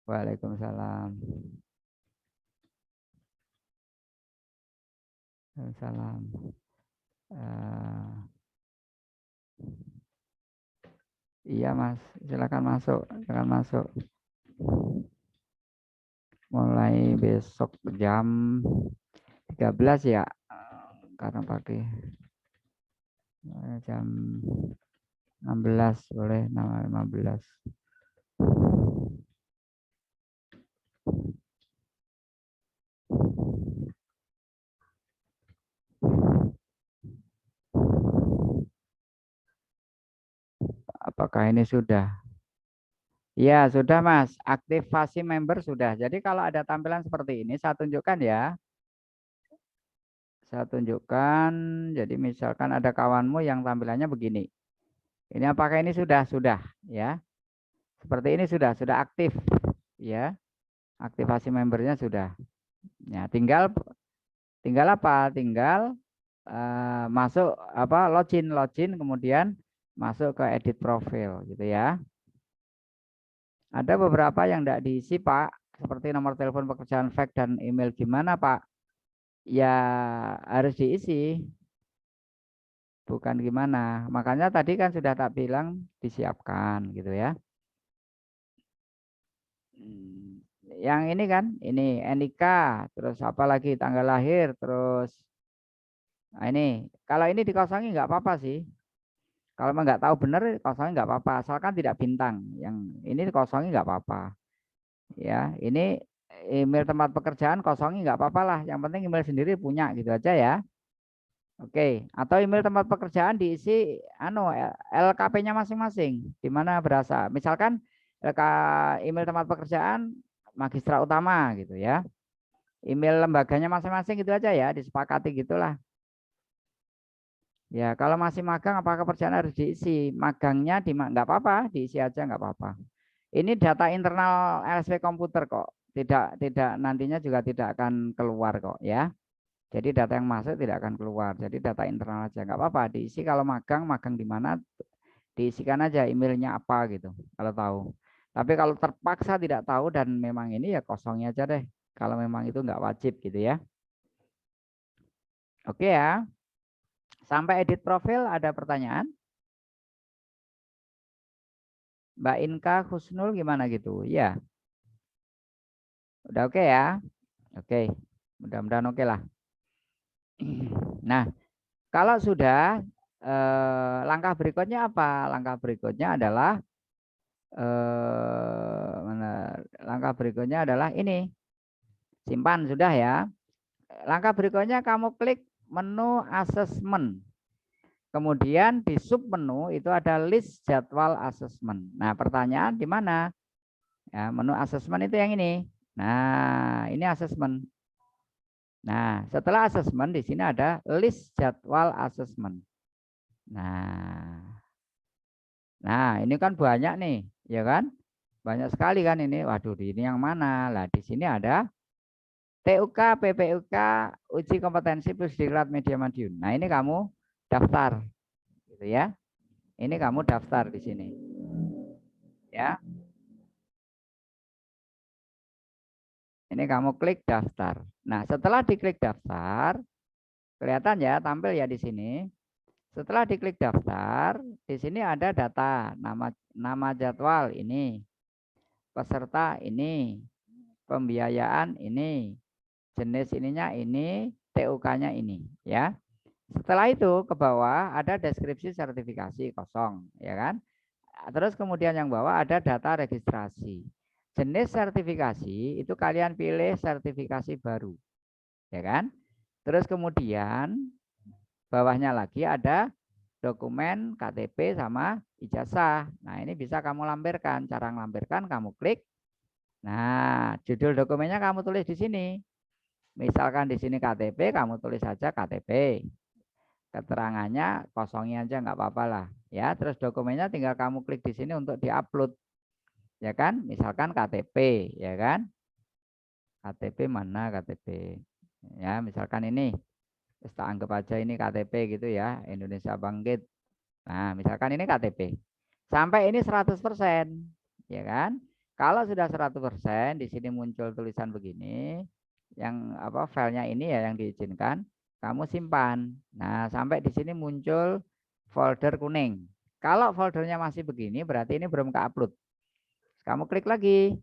Waalaikumsalam. Waalaikumsalam. Iya Mas, silakan masuk, silakan masuk. Mulai besok jam 13 ya, karena pagi. Jam 16 boleh, 15. Apakah ini sudah? Ya, sudah Mas. Aktivasi member sudah. Jadi kalau ada tampilan seperti ini, saya tunjukkan ya. Saya tunjukkan. Jadi misalkan ada kawanmu yang tampilannya begini. Ini apakah ini sudah? Sudah, ya. Seperti ini sudah aktif, ya. Aktivasi membernya sudah. Ya, tinggal apa? Tinggal masuk login kemudian masuk ke edit profil gitu ya. Ada beberapa yang tidak diisi Pak, seperti nomor telepon pekerjaan fax dan email gimana Pak? Ya harus diisi, bukan gimana. Makanya tadi kan sudah tak bilang disiapkan gitu ya. Yang ini kan, ini NIK, terus apa lagi tanggal lahir, terus nah ini kalau ini dikosongi nggak apa-apa sih. Kalau nggak tahu benar kosongi nggak apa-apa, asalkan tidak bintang. Yang ini dikosongi nggak apa-apa. Ya, ini email tempat pekerjaan kosongi nggak apa-apa lah. Yang penting email sendiri punya gitu aja ya. Oke, atau email tempat pekerjaan diisi LKP-nya masing-masing, di mana berasa. Misalkan email tempat pekerjaan Magistra Utama gitu ya. Email lembaganya masing-masing gitu aja ya, disepakati gitulah. Ya, kalau masih magang apakah pekerjaan harus diisi? Magangnya nggak apa-apa, diisi aja nggak apa-apa. Ini data internal LSP komputer kok. Tidak nantinya juga tidak akan keluar kok ya. Jadi data yang masuk tidak akan keluar. Jadi data internal aja nggak apa-apa. Diisi kalau magang di mana diisikan aja emailnya apa gitu. Kalau tahu. Tapi kalau terpaksa tidak tahu dan memang ini ya kosongnya aja deh. Kalau memang itu nggak wajib gitu ya. Oke ya. Sampai edit profil ada pertanyaan? Mbak Inka Husnul gimana gitu? Ya. Udah oke ya? Oke. Mudah-mudahan oke lah. Nah, kalau sudah langkah berikutnya apa? Langkah berikutnya adalah langkah berikutnya adalah ini. Simpan sudah ya. Langkah berikutnya kamu klik menu asesmen. Kemudian di sub menu itu ada list jadwal asesmen. Nah, pertanyaan di mana? Ya, menu asesmen itu yang ini. Nah, ini asesmen. Nah, setelah asesmen di sini ada list jadwal asesmen. Nah, ini kan banyak nih, ya kan? Banyak sekali kan ini. Waduh, ini yang mana? Lah, di sini ada TUK, PPUK, uji kompetensi plus diklat media Madiun. Nah, ini kamu daftar, gitu ya. Ini kamu daftar di sini, ya. Ini kamu klik daftar. Nah, setelah diklik daftar, kelihatan ya, tampil ya di sini. Setelah diklik daftar, di sini ada data, nama jadwal ini, peserta ini, pembiayaan ini, jenis ininya ini, TUK-nya ini, ya. Setelah itu ke bawah ada deskripsi sertifikasi kosong, ya kan? Terus kemudian yang bawah ada data registrasi. Jenis sertifikasi itu kalian pilih sertifikasi baru, ya kan? Terus kemudian bawahnya lagi ada dokumen KTP sama ijazah. Nah, ini bisa kamu lampirkan. Cara ngelampirkan kamu klik. Nah, judul dokumennya kamu tulis di sini. Misalkan di sini KTP, kamu tulis saja KTP. Keterangannya kosongin aja nggak apa-apa lah. Ya, terus dokumennya tinggal kamu klik di sini untuk diupload. Ya kan? Misalkan KTP, ya kan? KTP mana KTP? Ya, misalkan ini. Kita anggap aja ini KTP gitu ya, Indonesia Bangkit. Nah, misalkan ini KTP. Sampai ini 100%, ya kan? Kalau sudah 100%, di sini muncul tulisan begini, yang apa filenya ini ya yang diizinkan, kamu simpan. Nah, sampai di sini muncul folder kuning. Kalau foldernya masih begini, berarti ini belum ke-upload. Kamu klik lagi.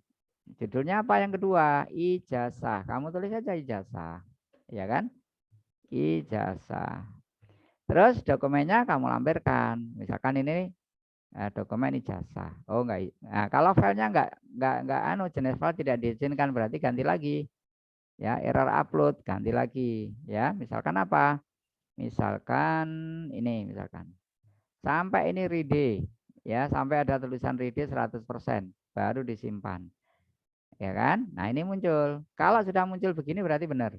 Judulnya apa yang kedua? Ijazah. Kamu tulis saja ijazah. Ya kan? Ijazah. Terus dokumennya kamu lampirkan. Misalkan ini dokumen ijazah. Oh enggak. Nah, kalau filenya enggak jenis file tidak diizinkan berarti ganti lagi. Ya, error upload, ganti lagi. Ya, misalkan apa? Misalkan ini misalkan. Sampai ini ready. Ya, sampai ada tulisan ready 100% baru disimpan. Ya kan? Nah, ini muncul. Kalau sudah muncul begini berarti benar.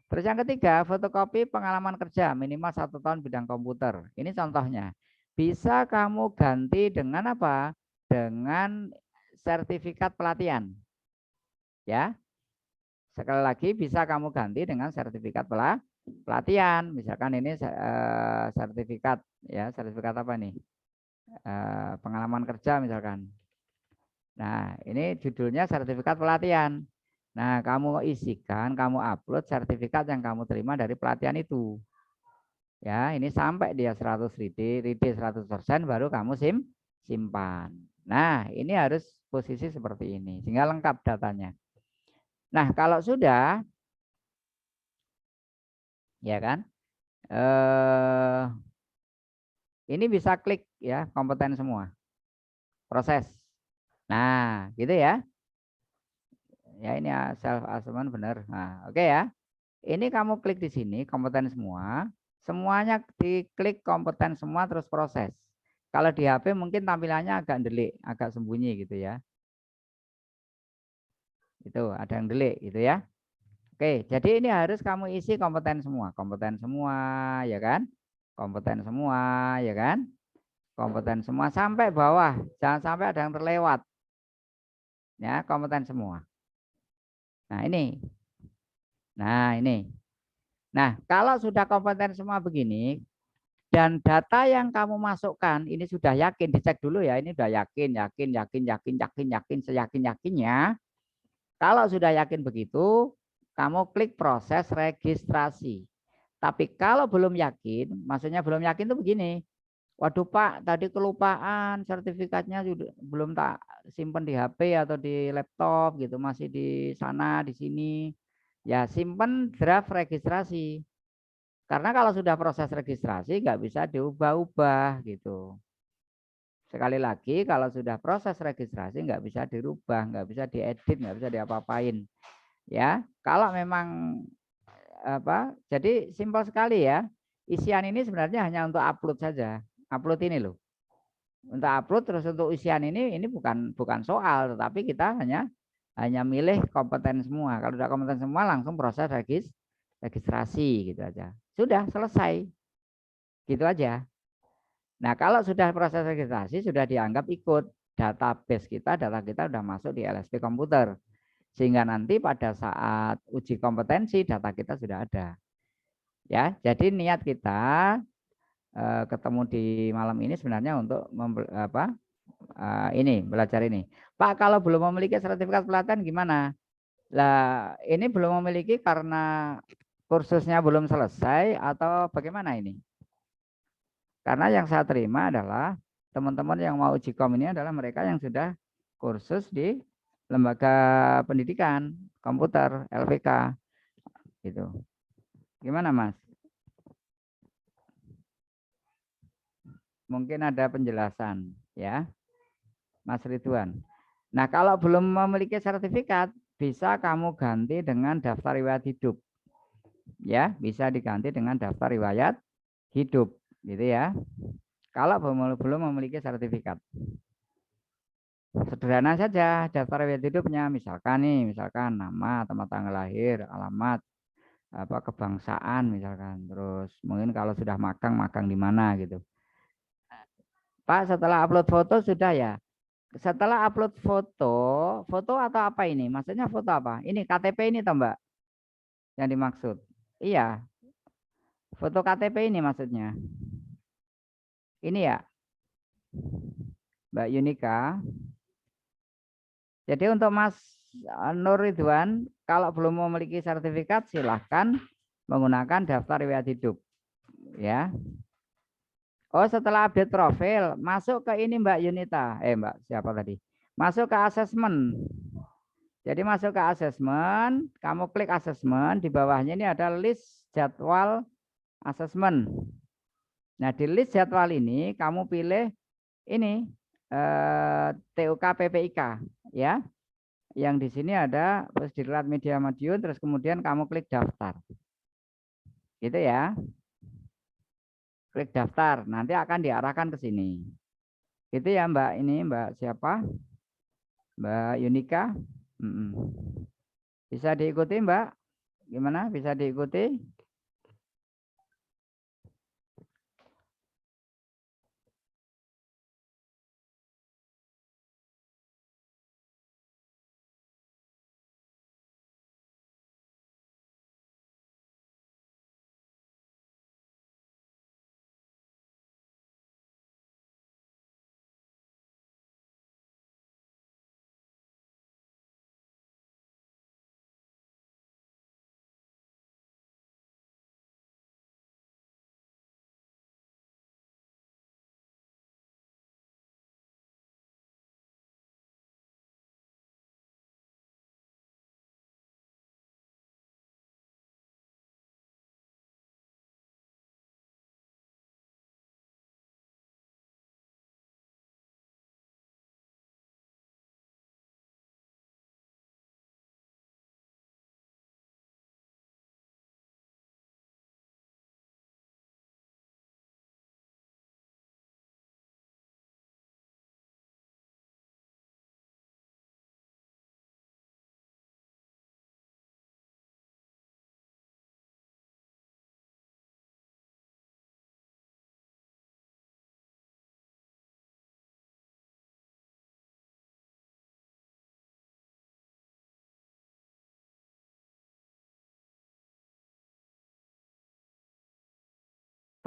Terus yang ketiga, fotokopi pengalaman kerja minimal 1 tahun bidang komputer. Ini contohnya. Bisa kamu ganti dengan apa? Dengan sertifikat pelatihan. Ya. Sekali lagi bisa kamu ganti dengan sertifikat pelatihan. Misalkan ini sertifikat ya, sertifikat apa nih? Pengalaman kerja misalkan. Nah, ini judulnya sertifikat pelatihan. Nah, kamu isikan, kamu upload sertifikat yang kamu terima dari pelatihan itu. Ya, ini sampai dia 100 ready 100% baru kamu simpan. Nah, ini harus posisi seperti ini sehingga lengkap datanya. Nah, kalau sudah ya kan? Ini bisa klik ya, kompeten semua. Proses. Nah, gitu ya. Ya, ini self assessment benar. Nah, oke ya. Ini kamu klik di sini kompeten semua. Semuanya diklik kompeten semua terus proses. Kalau di HP mungkin tampilannya agak delik, agak sembunyi gitu ya. Itu ada yang delik gitu ya. Oke, jadi ini harus kamu isi kompeten semua ya kan? Kompeten semua ya kan? Kompeten semua sampai bawah, jangan sampai ada yang terlewat. Ya, kompeten semua. Nah, ini. Nah, ini. Nah, kalau sudah kompeten semua begini, dan data yang kamu masukkan ini sudah yakin, dicek dulu ya, ini sudah yakin, seyakin-yakinnya. Kalau sudah yakin begitu, kamu klik proses registrasi. Tapi kalau belum yakin, maksudnya belum yakin itu begini, waduh Pak, tadi kelupaan sertifikatnya sudah belum tak simpan di HP atau di laptop gitu, masih di sana, di sini. Ya simpan draft registrasi. Karena kalau sudah proses registrasi nggak bisa diubah-ubah gitu. Sekali lagi kalau sudah proses registrasi nggak bisa dirubah, nggak bisa diedit, nggak bisa diapa-apain. Ya, kalau memang apa, jadi simpel sekali ya. Isian ini sebenarnya hanya untuk upload saja. Upload ini loh. Untuk upload terus untuk isian ini bukan soal, tetapi kita hanya milih kompeten semua. Kalau sudah kompeten semua langsung proses registrasi gitu aja. Sudah selesai. Gitu aja. Nah, kalau sudah proses registrasi sudah dianggap ikut database kita, data kita sudah masuk di LSP komputer. Sehingga nanti pada saat uji kompetensi data kita sudah ada. Ya, jadi niat kita ketemu di malam ini sebenarnya untuk ini belajar ini. Pak, kalau belum memiliki sertifikat pelatihan gimana? Lah, ini belum memiliki karena kursusnya belum selesai atau bagaimana ini? Karena yang saya terima adalah teman-teman yang mau uji kom ini adalah mereka yang sudah kursus di lembaga pendidikan komputer LPK gitu. Gimana Mas? Mungkin ada penjelasan ya, Mas Ridwan. Nah, kalau belum memiliki sertifikat, bisa kamu ganti dengan daftar riwayat hidup. Ya, bisa diganti dengan daftar riwayat hidup, gitu ya. Kalau belum memiliki sertifikat. Sederhana saja daftar riwayat hidupnya, misalkan nama, tempat tanggal lahir, alamat, apa kebangsaan misalkan. Terus mungkin kalau sudah magang di mana gitu. Pak, setelah upload foto sudah ya? Setelah upload foto atau apa ini? Maksudnya foto apa? Ini KTP ini toh Mbak yang dimaksud. Iya, foto KTP ini maksudnya. Ini ya, Mbak Yunika. Jadi untuk Mas Nur Ridwan, kalau belum memiliki sertifikat silahkan menggunakan daftar riwayat hidup. Ya. Oh, setelah update profil, masuk ke ini Mbak Yunita. Mbak siapa tadi? Masuk ke asesmen. Jadi masuk ke asesmen, kamu klik asesmen, di bawahnya ini ada list jadwal asesmen. Nah, di list jadwal ini kamu pilih ini TUK PPIK ya. Yang di sini ada Pusdiklat Media Madiun, terus kemudian kamu klik daftar. Gitu ya. Klik daftar, nanti akan diarahkan ke sini. Itu ya Mbak, ini Mbak siapa? Mbak Yunika. Bisa diikuti Mbak? Gimana? Bisa diikuti?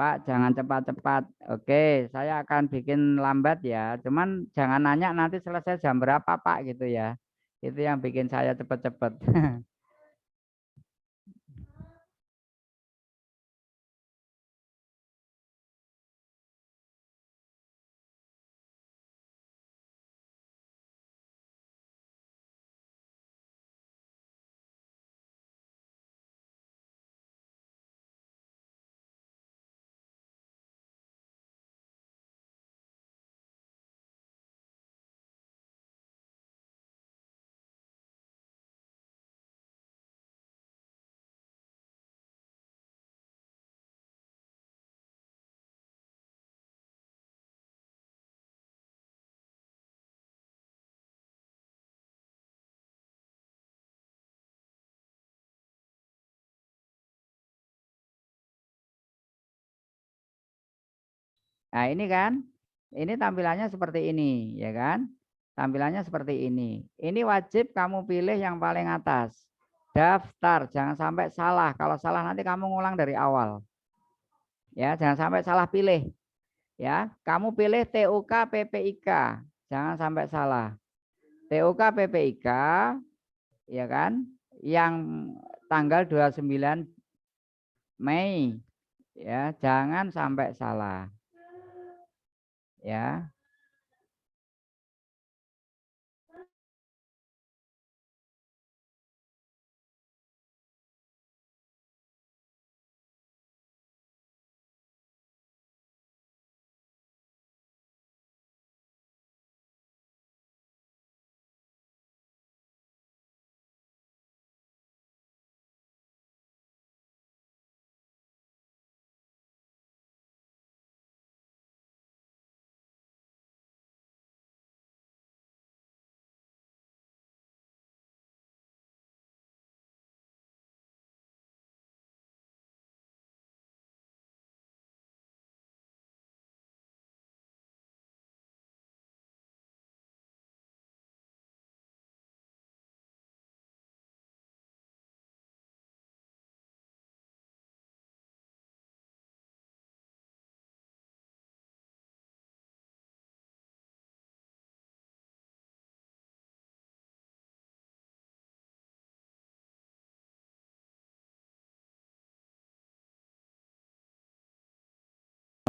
Pak, jangan cepat-cepat. Oke, saya akan bikin lambat ya. Cuman jangan nanya nanti selesai jam berapa, Pak, gitu ya. Itu yang bikin saya cepat-cepat. Nah, ini kan, ini tampilannya seperti ini, ya kan? Tampilannya seperti ini. Ini wajib kamu pilih yang paling atas. Daftar, jangan sampai salah. Kalau salah nanti kamu ngulang dari awal. Ya, jangan sampai salah pilih. Ya, kamu pilih TUK PPIK. Jangan sampai salah. TUK PPIK, ya kan? Yang tanggal 29 Mei. Ya, jangan sampai salah. ya.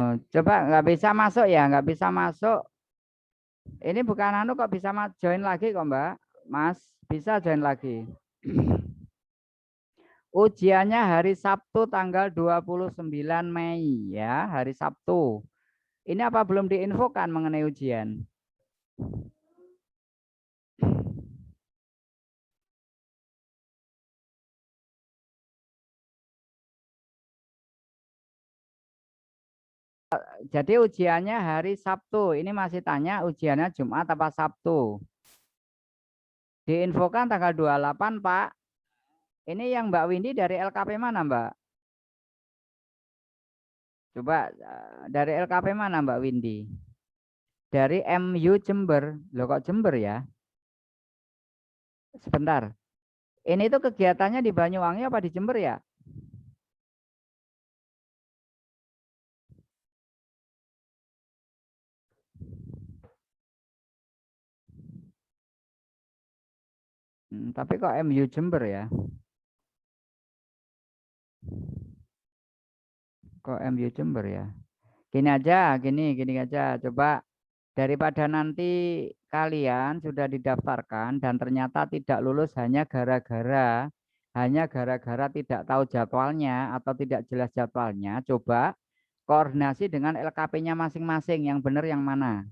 Coba nggak bisa masuk ya, nggak bisa masuk. Ini bukan anu kok bisa join lagi kok Mbak. Mas, bisa join lagi. Ujiannya hari Sabtu tanggal 29 Mei ya, hari Sabtu. Ini apa belum diinfokan mengenai ujian? Jadi ujiannya hari Sabtu. Ini masih tanya ujiannya Jumat apa Sabtu. Diinfokan tanggal 28, Pak. Ini yang Mbak Windy dari LKP mana, Mbak? Coba dari LKP mana, Mbak Windy? Dari MU Jember. Loh kok Jember ya? Sebentar. Ini tuh kegiatannya di Banyuwangi apa di Jember ya? Tapi kok MU Jember ya? Kok MU Jember ya? Gini aja, gini aja. Coba daripada nanti kalian sudah didaftarkan dan ternyata tidak lulus hanya gara-gara tidak tahu jadwalnya atau tidak jelas jadwalnya, coba koordinasi dengan LKP-nya masing-masing yang benar yang mana.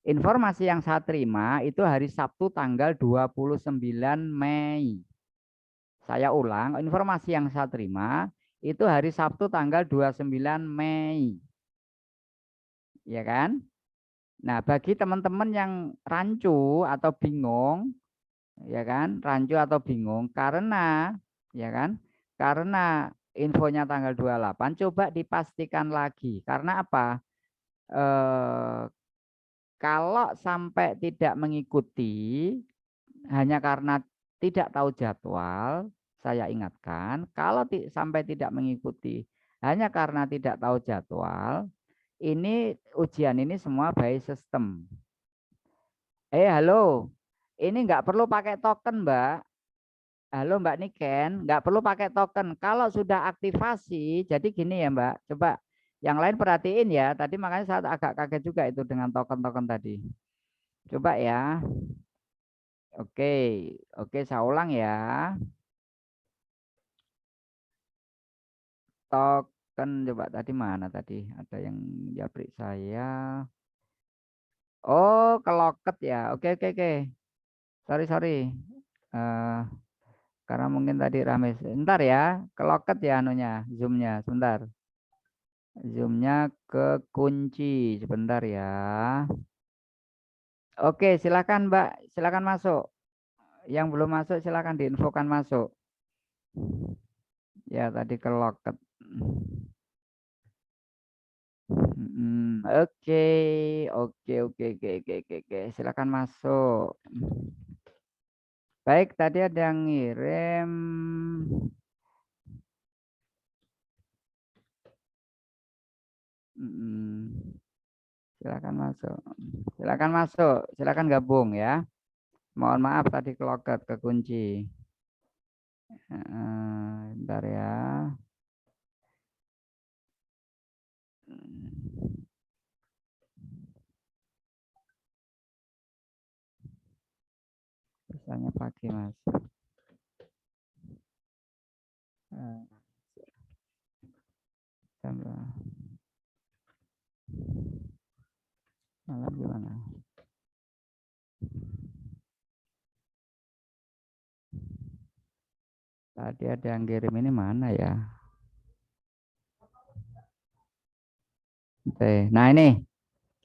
Informasi yang saya terima itu hari Sabtu tanggal 29 Mei. Saya ulang, informasi yang saya terima itu hari Sabtu tanggal 29 Mei. Ya kan? Nah, bagi teman-teman yang rancu atau bingung, ya kan? Rancu atau bingung karena ya kan? Karena infonya tanggal 28, coba dipastikan lagi. Karena apa? Kalau sampai tidak mengikuti hanya karena tidak tahu jadwal, saya ingatkan, kalau sampai tidak mengikuti hanya karena tidak tahu jadwal, ini ujian ini semua by system. Halo, ini nggak perlu pakai token, Mbak. Halo, Mbak Niken, nggak perlu pakai token. Kalau sudah aktivasi, jadi gini ya, Mbak. Coba yang lain perhatiin ya. Tadi makanya saya agak kaget juga itu dengan token-token tadi. Coba ya. Oke, oke, saya ulang ya. Token coba tadi mana tadi? Ada yang japri saya. Oh, keloket ya. Oke, oke, oke. Sorry, sorry. Eh, karena mungkin tadi rame. Sebentar ya, keloket ya anunya, zoomnya. Sebentar. Zoomnya ke kunci. Sebentar ya. Oke, silakan Mbak. Silakan masuk. Yang belum masuk silakan diinfokan masuk. Ya, tadi keloket. Oke, oke. Silakan masuk. Baik, tadi ada yang ngirim. Silakan masuk. Silakan masuk. Silakan gabung ya. Mohon maaf tadi keloket kekunci. Bentar ya. Katanya pagi, Mas. Jam malam gimana? Tadi ada yang kirim ini mana ya? Oke, nah ini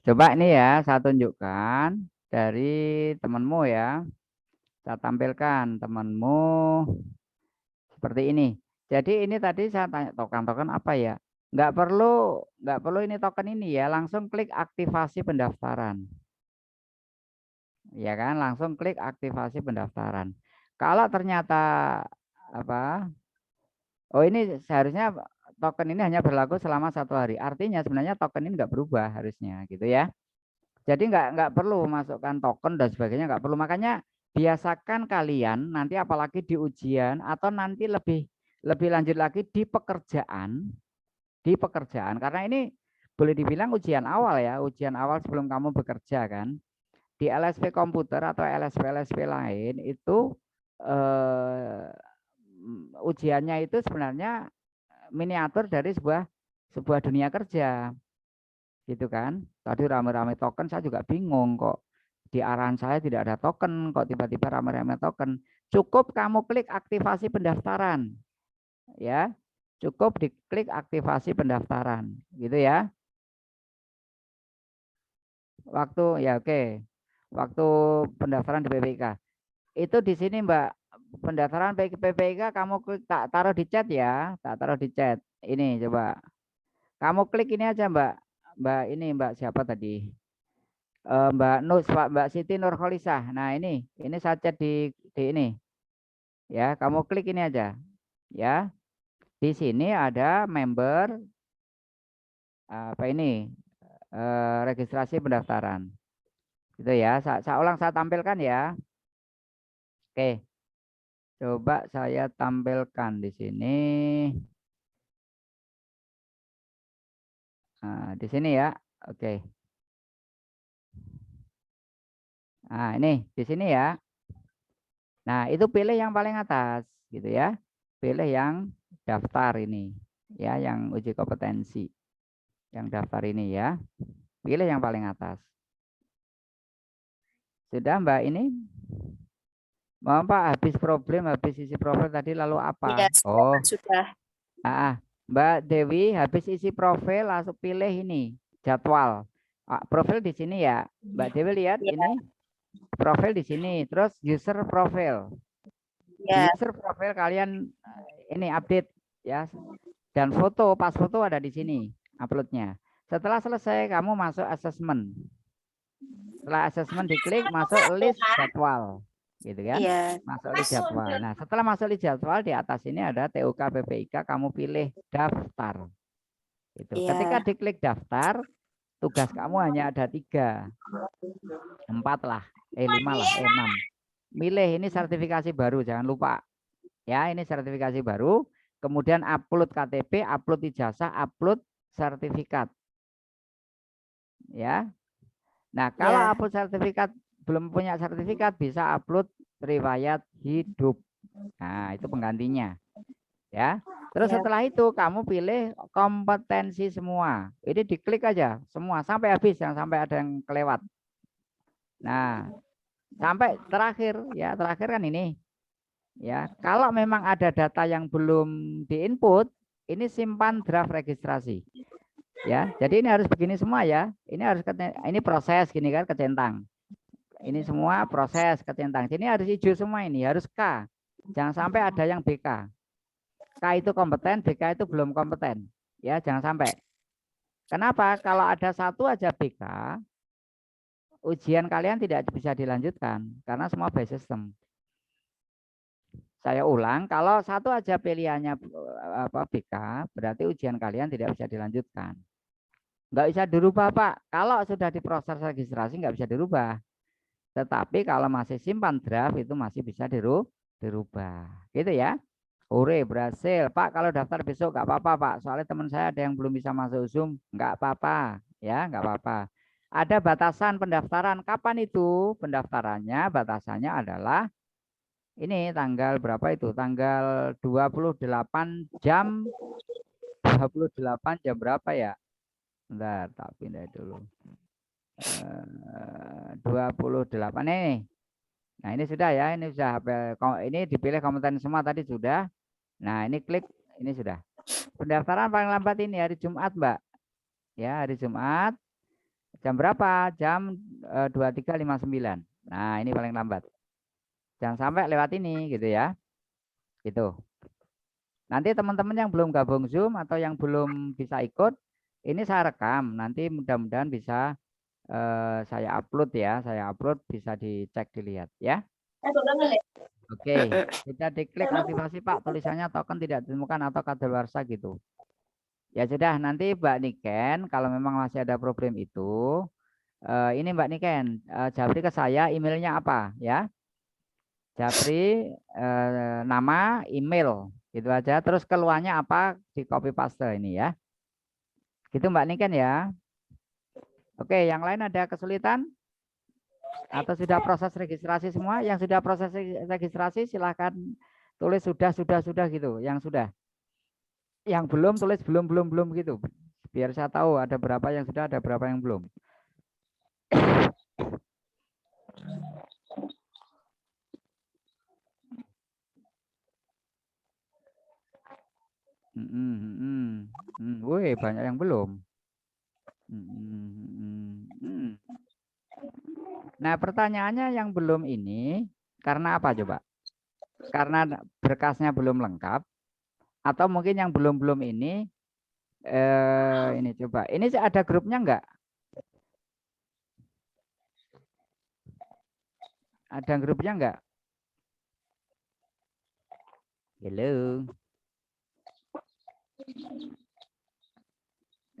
coba ini ya saya tunjukkan dari temanmu ya. Saya tampilkan temanmu seperti ini. Jadi ini tadi saya tanya token apa ya? Nggak perlu ini token ini ya. Langsung klik aktivasi pendaftaran. Ya kan, langsung klik aktivasi pendaftaran. Kalau ternyata apa? Oh ini seharusnya token ini hanya berlaku selama 1 hari. Artinya sebenarnya token ini nggak berubah harusnya gitu ya. Jadi nggak perlu masukkan token dan sebagainya, nggak perlu. Makanya biasakan kalian nanti apalagi di ujian atau nanti lebih lanjut lagi di pekerjaan karena ini boleh dibilang ujian awal ya, ujian awal sebelum kamu bekerja kan. Di LSP komputer atau LSP lain itu ujiannya itu sebenarnya miniatur dari sebuah dunia kerja gitu kan. Tadi rame-rame token saya juga bingung kok di arahan saya tidak ada token, kok tiba-tiba rame-rame token. Cukup kamu klik aktivasi pendaftaran ya, cukup diklik aktivasi pendaftaran gitu ya. Waktu ya oke, waktu pendaftaran di PPIK itu di sini Mbak, pendaftaran PPIK kamu klik, tak taruh di chat ya, tak taruh di chat ini. Coba kamu klik ini aja Mbak ini Mbak siapa tadi, Mbak Siti Nurholisah. Nah ini saya chat di ini ya, kamu klik ini aja ya. Di sini ada member apa ini, registrasi pendaftaran gitu ya. Saya ulang, saya tampilkan ya. Oke, coba saya tampilkan di sini. Nah, di sini ya. Oke. Nah, ini di sini ya. Nah, itu pilih yang paling atas gitu ya. Pilih yang daftar ini ya, yang uji kompetensi. Yang daftar ini ya. Pilih yang paling atas. Sudah Mbak ini? Mau Pak, habis isi profil tadi lalu apa? Iya, Oh, sudah. Mbak Dewi habis isi profil langsung pilih ini jadwal. Profil di sini ya. Mbak Dewi lihat Ya. ini. Profil di sini, terus user profil. Ya. User profil kalian ini update ya. Dan foto, pas foto ada di sini uploadnya. Setelah selesai kamu masuk assessment. Setelah assessment diklik masuk list jadwal, gitu kan? Iya. Masuk list jadwal. Nah setelah masuk list jadwal di atas ini ada TUK PPIK, kamu pilih daftar. Gitu. Iya. Ketika diklik daftar, tugas kamu hanya ada 3, 4 lah, 5 lah, 6. Milih ini sertifikasi baru, jangan lupa. Ya, ini sertifikasi baru. Kemudian upload KTP, upload ijazah, upload sertifikat. Ya. Nah, kalau upload sertifikat belum punya sertifikat, bisa upload riwayat hidup. Nah, itu penggantinya. Ya. Terus setelah itu kamu pilih kompetensi semua. Ini diklik aja semua sampai habis, jangan sampai ada yang kelewat. Nah, sampai terakhir ya, terakhir kan ini. Ya, kalau memang ada data yang belum diinput, ini simpan draft registrasi. Ya, jadi ini harus begini semua ya. Ini harus ini proses gini kan, kecentang. Ini semua proses kecentang. Ini harus hijau semua, ini harus K. Jangan sampai ada yang BK. K itu kompeten, BK itu belum kompeten. Ya, jangan sampai. Kenapa? Kalau ada satu aja BK, ujian kalian tidak bisa dilanjutkan karena semua by system. Saya ulang, kalau satu aja pilihannya BK, berarti ujian kalian tidak bisa dilanjutkan. Nggak bisa dirubah, Pak. Kalau sudah diproses registrasi nggak bisa dirubah. Tetapi kalau masih simpan draft itu masih bisa dirubah. Gitu ya. Ore, berhasil. Pak, kalau daftar besok nggak apa-apa, Pak. Soalnya teman saya ada yang belum bisa masuk Zoom. Nggak apa-apa. Ya, nggak apa-apa. Ada batasan pendaftaran. Kapan itu? Pendaftarannya batasannya adalah Ini tanggal berapa itu? Tanggal 28 jam 28 jam berapa ya? Bentar, tak pindah dulu. 28 nih. Nah, ini sudah ya, ini sudah ini dipilih kompeten semua tadi sudah. Nah, ini klik ini sudah. Pendaftaran paling lambat ini hari Jumat, Mbak. Ya, hari Jumat. Jam berapa? Jam 23.59. Nah, ini paling lambat. Jangan sampai lewat ini gitu ya. Gitu. Nanti teman-teman yang belum gabung Zoom atau yang belum bisa ikut, ini saya rekam. Nanti mudah-mudahan bisa saya upload ya. Saya upload bisa dicek dilihat ya. Oke, kita diklik aktivasi Pak. Tulisannya token tidak ditemukan atau kadaluarsa gitu. Ya sudah, nanti Mbak Niken kalau memang masih ada problem itu, ini Mbak Niken, Japri ke saya emailnya apa ya? Japri nama, email, gitu aja. Terus keluarnya apa di copy paste ini ya. Gitu Mbak Niken ya. Oke, yang lain ada kesulitan? Atau sudah proses registrasi semua? Yang sudah proses registrasi silahkan tulis sudah gitu. Yang sudah. Yang belum tulis belum gitu. Biar saya tahu ada berapa yang sudah, ada berapa yang belum. Wih, banyak yang belum. Nah, pertanyaannya yang belum ini karena apa coba? Karena berkasnya belum lengkap atau mungkin yang belum ini ini coba. Ini ada grupnya enggak? Ada grupnya enggak? Halo.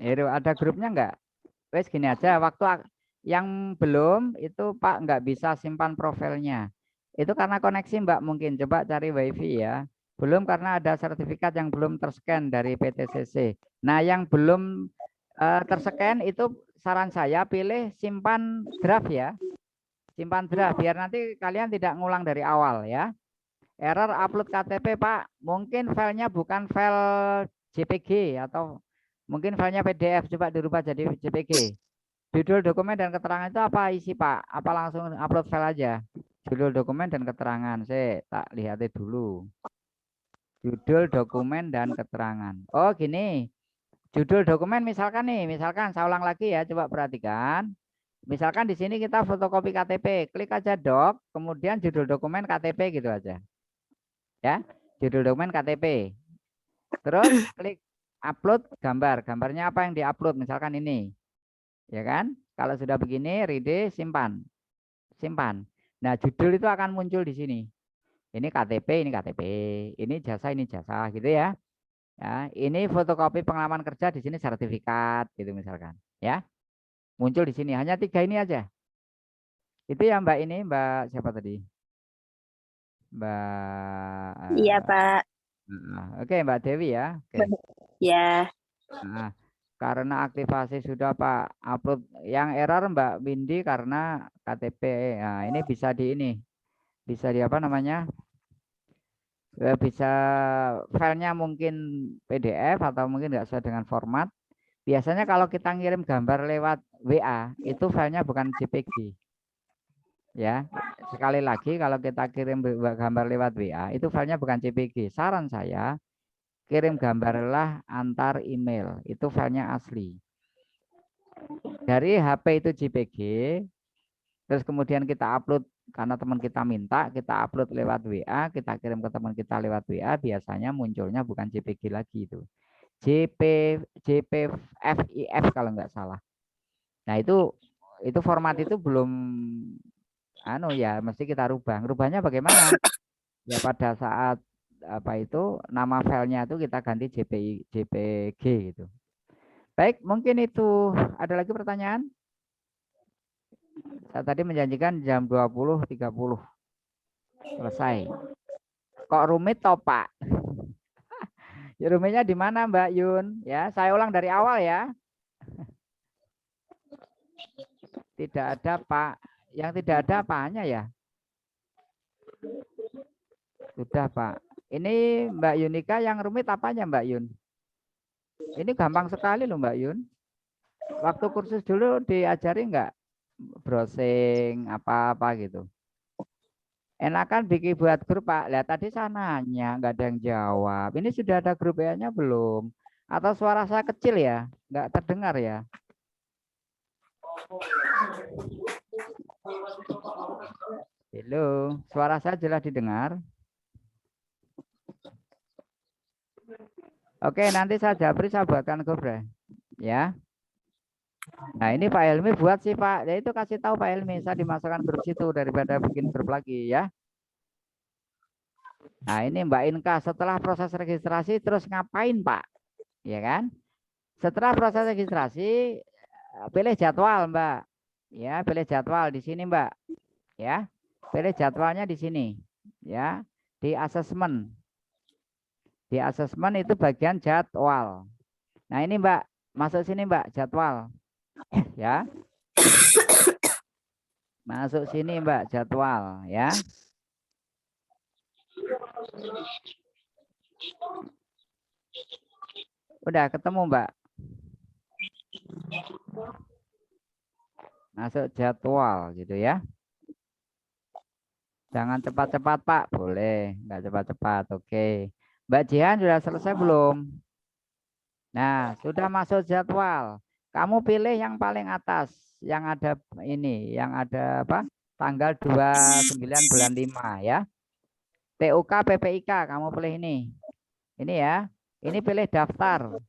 Ada grupnya enggak? Wes gini aja, waktu yang belum itu Pak nggak bisa simpan profilnya. Itu karena koneksi Mbak mungkin. Coba cari WiFi ya. Belum karena ada sertifikat yang belum terscan dari PTCC. Nah, yang belum terscan itu saran saya pilih simpan draft ya. Simpan draft biar nanti kalian tidak ngulang dari awal ya. Error upload KTP Pak. Mungkin filenya bukan file JPG atau mungkin filenya PDF. Coba dirubah jadi JPG. Judul dokumen dan keterangan itu apa isi Pak? Apa langsung upload file aja? Judul dokumen dan keterangan. Saya tak lihat dulu. Judul dokumen dan keterangan. Oh gini. Judul dokumen misalkan nih. Misalkan saya ulang lagi ya. Coba perhatikan. Misalkan di sini kita fotokopi KTP. Klik aja doc. Kemudian judul dokumen KTP gitu aja. Ya. Judul dokumen KTP. Terus klik upload gambar. Gambarnya apa yang diupload? Misalkan ini. Ya kan? Kalau sudah begini, ready, simpan. Simpan. Nah, judul itu akan muncul di sini. Ini KTP, ini jasa, gitu ya. Ya, ini fotokopi pengalaman kerja di sini sertifikat, gitu misalkan. Ya, muncul di sini. Hanya 3 ini aja. Itu ya Mbak ini, Mbak siapa tadi? Mbak. Iya, Pak. Oke, Mbak Dewi ya. Oke. Ya. Nah, karena aktivasi sudah Pak upload yang error Mbak Windy karena KTP. Nah, ini bisa bisa di apa namanya? Bisa filenya mungkin PDF atau mungkin nggak sesuai dengan format. Biasanya kalau kita ngirim gambar lewat WA itu filenya bukan JPG. Ya, sekali lagi kalau kita kirim gambar lewat WA itu filenya bukan JPG. Saran saya kirim gambarlah antar email, itu filenya asli. Dari HP itu JPG, terus kemudian kita upload karena teman kita minta, kita upload lewat WA, kita kirim ke teman kita lewat WA, biasanya munculnya bukan JPG lagi itu. JPFIF kalau nggak salah. Nah, itu format itu belum ya mesti kita rubah. Rubahnya bagaimana? Ya pada saat apa itu nama filenya itu kita ganti JPG gitu. Baik, mungkin itu. Ada lagi pertanyaan? Saya tadi menjanjikan jam 20.30 selesai. Kok rumit toh Pak? Ya, rumitnya di mana Mbak Yun? Ya, saya ulang dari awal ya. Tidak ada Pak. Yang tidak ada apanya ya? Sudah, Pak. Ini Mbak Yunika yang rumit apanya, Mbak Yun? Ini gampang sekali loh, Mbak Yun. Waktu kursus dulu diajari nggak browsing apa-apa gitu. Enakan bikin buat grup, Pak. Lihat tadi sananya nggak ada yang jawab. Ini sudah ada grup WA-nya belum? Atau suara saya kecil ya? Nggak terdengar ya? Halo, suara saya jelas didengar? Oke, nanti saya japri, saya buatkan grup deh. Ya. Nah, ini Pak Helmi buat sih, Pak. Ya itu kasih tahu Pak Helmi, saya dimasukkan grup situ daripada bikin grup lagi ya. Nah, ini Mbak Inka setelah proses registrasi terus ngapain, Pak? Ya kan? Setelah proses registrasi pilih jadwal, Mbak. Ya, pilih jadwal di sini, Mbak. Ya. Pilih jadwalnya di sini. Ya. Di asesmen. Di asesmen itu bagian jadwal. Nah, ini Mbak, masuk sini, Mbak, jadwal. Ya. Masuk sini, Mbak, jadwal, ya. Udah ketemu, Mbak. Masuk jadwal gitu ya. Jangan cepat-cepat, Pak. Boleh, nggak cepat-cepat. Oke. Mbak Jihan sudah selesai belum? Nah, sudah masuk jadwal. Kamu pilih yang paling atas, yang ada ini, yang ada apa? Tanggal 29 bulan 5 ya. TUK PPIK, kamu pilih ini. Ini ya. Ini pilih daftar.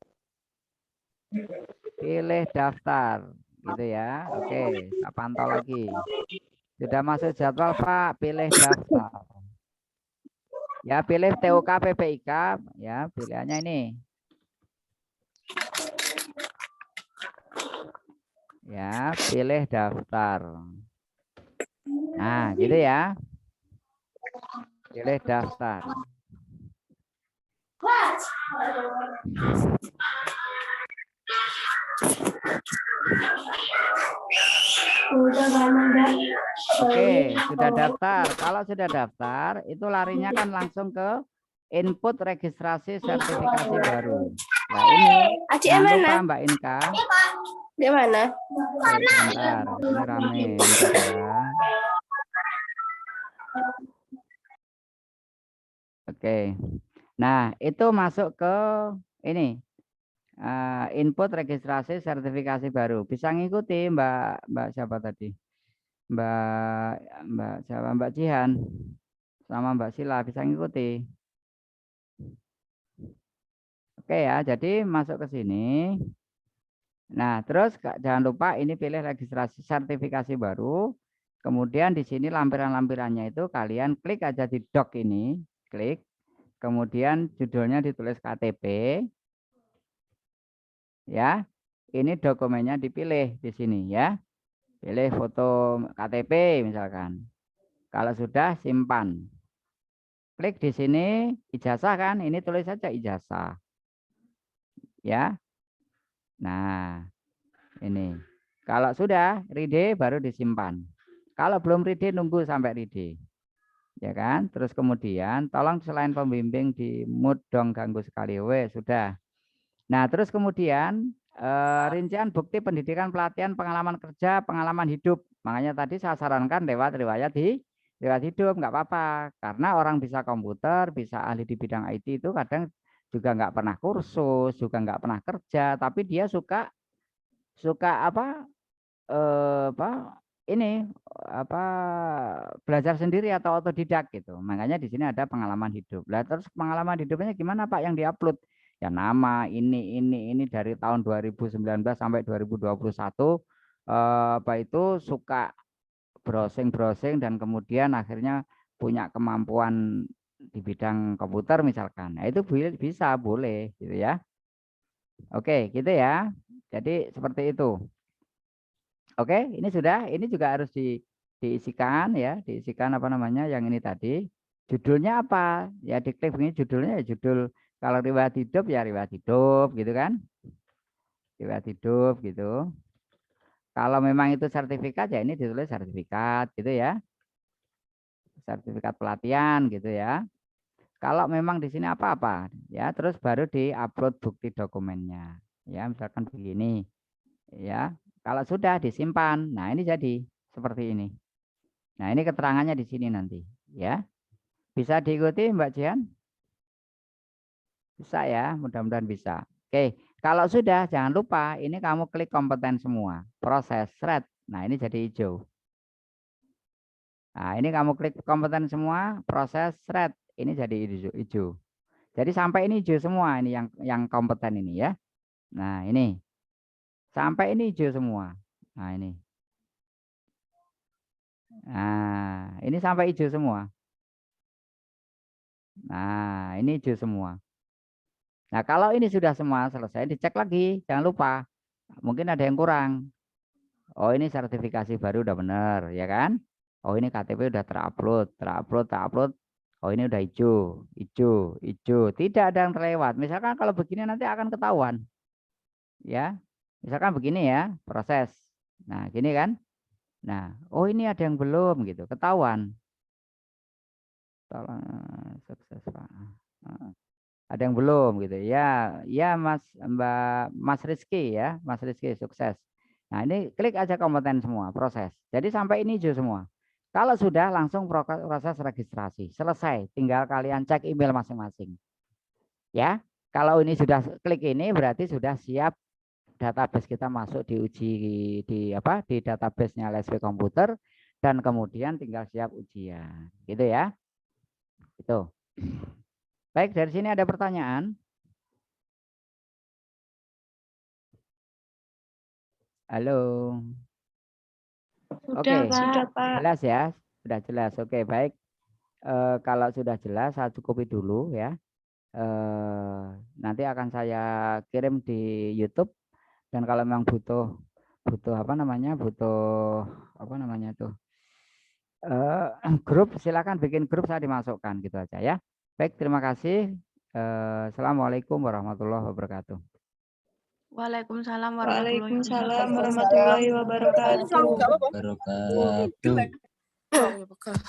Pilih daftar gitu ya. Oke, kita pantau lagi. Sudah masuk jadwal, Pak, pilih daftar. Ya, pilih TUK PPIK ya, pilihannya ini. Ya, pilih daftar. Nah, gitu ya. Pilih daftar. Oke, sudah daftar. Kalau sudah daftar, itu larinya kan langsung ke input registrasi sertifikasi baru. Nah, ini jangan lupa Mbak Inka. Di mana? Sebentar, ini rame. Bentar ya. Oke. Nah, itu masuk ke ini. Input registrasi sertifikasi baru. Bisa ngikuti Mbak siapa tadi? Mbak Jihan sama Mbak Sila bisa ngikuti. Oke ya, jadi masuk ke sini. Nah, terus jangan lupa ini pilih registrasi sertifikasi baru. Kemudian di sini lampiran-lampirannya itu kalian klik aja di doc ini, klik. Kemudian judulnya ditulis KTP. Ya. Ini dokumennya dipilih di sini ya. Pilih foto KTP misalkan. Kalau sudah simpan. Klik di sini ijazah kan, ini tulis saja ijazah. Ya. Nah, ini. Kalau sudah ready baru disimpan. Kalau belum ready nunggu sampai ready. Ya kan? Terus kemudian tolong selain pembimbing di mood dong ganggu sekali. Sudah. Nah, terus kemudian rincian bukti pendidikan, pelatihan, pengalaman kerja, pengalaman hidup. Makanya tadi saya sarankan lewat riwayat hidup, nggak apa-apa. Karena orang bisa komputer, bisa ahli di bidang IT itu kadang juga nggak pernah kursus, juga nggak pernah kerja, tapi dia suka ini apa belajar sendiri atau otodidak gitu. Makanya di sini ada pengalaman hidup. Lah terus pengalaman hidupnya gimana Pak yang diupload? Ya nama ini dari tahun 2019 sampai 2021 apa itu suka browsing dan kemudian akhirnya punya kemampuan di bidang komputer misalkan. Nah, itu bisa boleh gitu ya. Oke, gitu ya. Jadi seperti itu. Oke, ini sudah, ini juga harus diisikan ya, diisikan apa namanya yang ini tadi. Judulnya apa? Ya diklik ini judulnya ya judul kalau riwayat hidup ya riwayat hidup gitu kan. Riwayat hidup gitu. Kalau memang itu sertifikat ya ini ditulis sertifikat gitu ya. Sertifikat pelatihan gitu ya. Kalau memang di sini apa-apa, ya terus baru diupload bukti dokumennya. Ya, misalkan begini. Ya, kalau sudah disimpan, nah ini jadi seperti ini. Nah, ini keterangannya di sini nanti, ya. Bisa diikuti Mbak Jian? Bisa ya, mudah-mudahan bisa. Oke, kalau sudah jangan lupa ini kamu klik kompeten semua, proses thread. Nah, ini jadi hijau. Nah, ini kamu klik kompeten semua, proses thread. Ini jadi hijau. Jadi sampai ini hijau semua ini yang kompeten ini ya. Nah, ini. Sampai ini hijau semua. Nah, ini. Nah, ini sampai hijau semua. Nah, ini hijau semua. Nah, kalau ini sudah semua selesai, dicek lagi. Jangan lupa. Mungkin ada yang kurang. Oh, ini sertifikasi baru udah benar, ya kan? Oh, ini KTP udah terupload. Oh, ini udah hijau, hijau. Tidak ada yang terlewat. Misalkan kalau begini nanti akan ketahuan. Ya. Misalkan begini ya, proses. Nah, gini kan? Nah, oh ini ada yang belum gitu, ketahuan. Tolong sukses, Pak. Ada yang belum gitu ya. Ya, Mas Rizky ya, Mas Rizky sukses. Nah, ini klik aja kompeten semua, proses. Jadi sampai ini hijau semua. Kalau sudah langsung proses registrasi. Selesai, tinggal kalian cek email masing-masing. Ya. Kalau ini sudah klik ini berarti sudah siap database kita masuk diuji di database-nya LSP komputer dan kemudian tinggal siap ujian. Gitu ya. Itu. Baik, dari sini ada pertanyaan? Halo. Oke, Sudah, Pak. jelas ya, sudah jelas. Oke, baik. Kalau sudah jelas, saya cukupi dulu ya. Nanti akan saya kirim di YouTube. Dan kalau memang butuh tuh grup, silakan bikin grup, saya dimasukkan gitu aja ya. Baik, terima kasih. Assalamualaikum warahmatullahi wabarakatuh. Waalaikumsalam Waalaikumsalam warahmatullahi wabarakatuh. Wabarakatuh.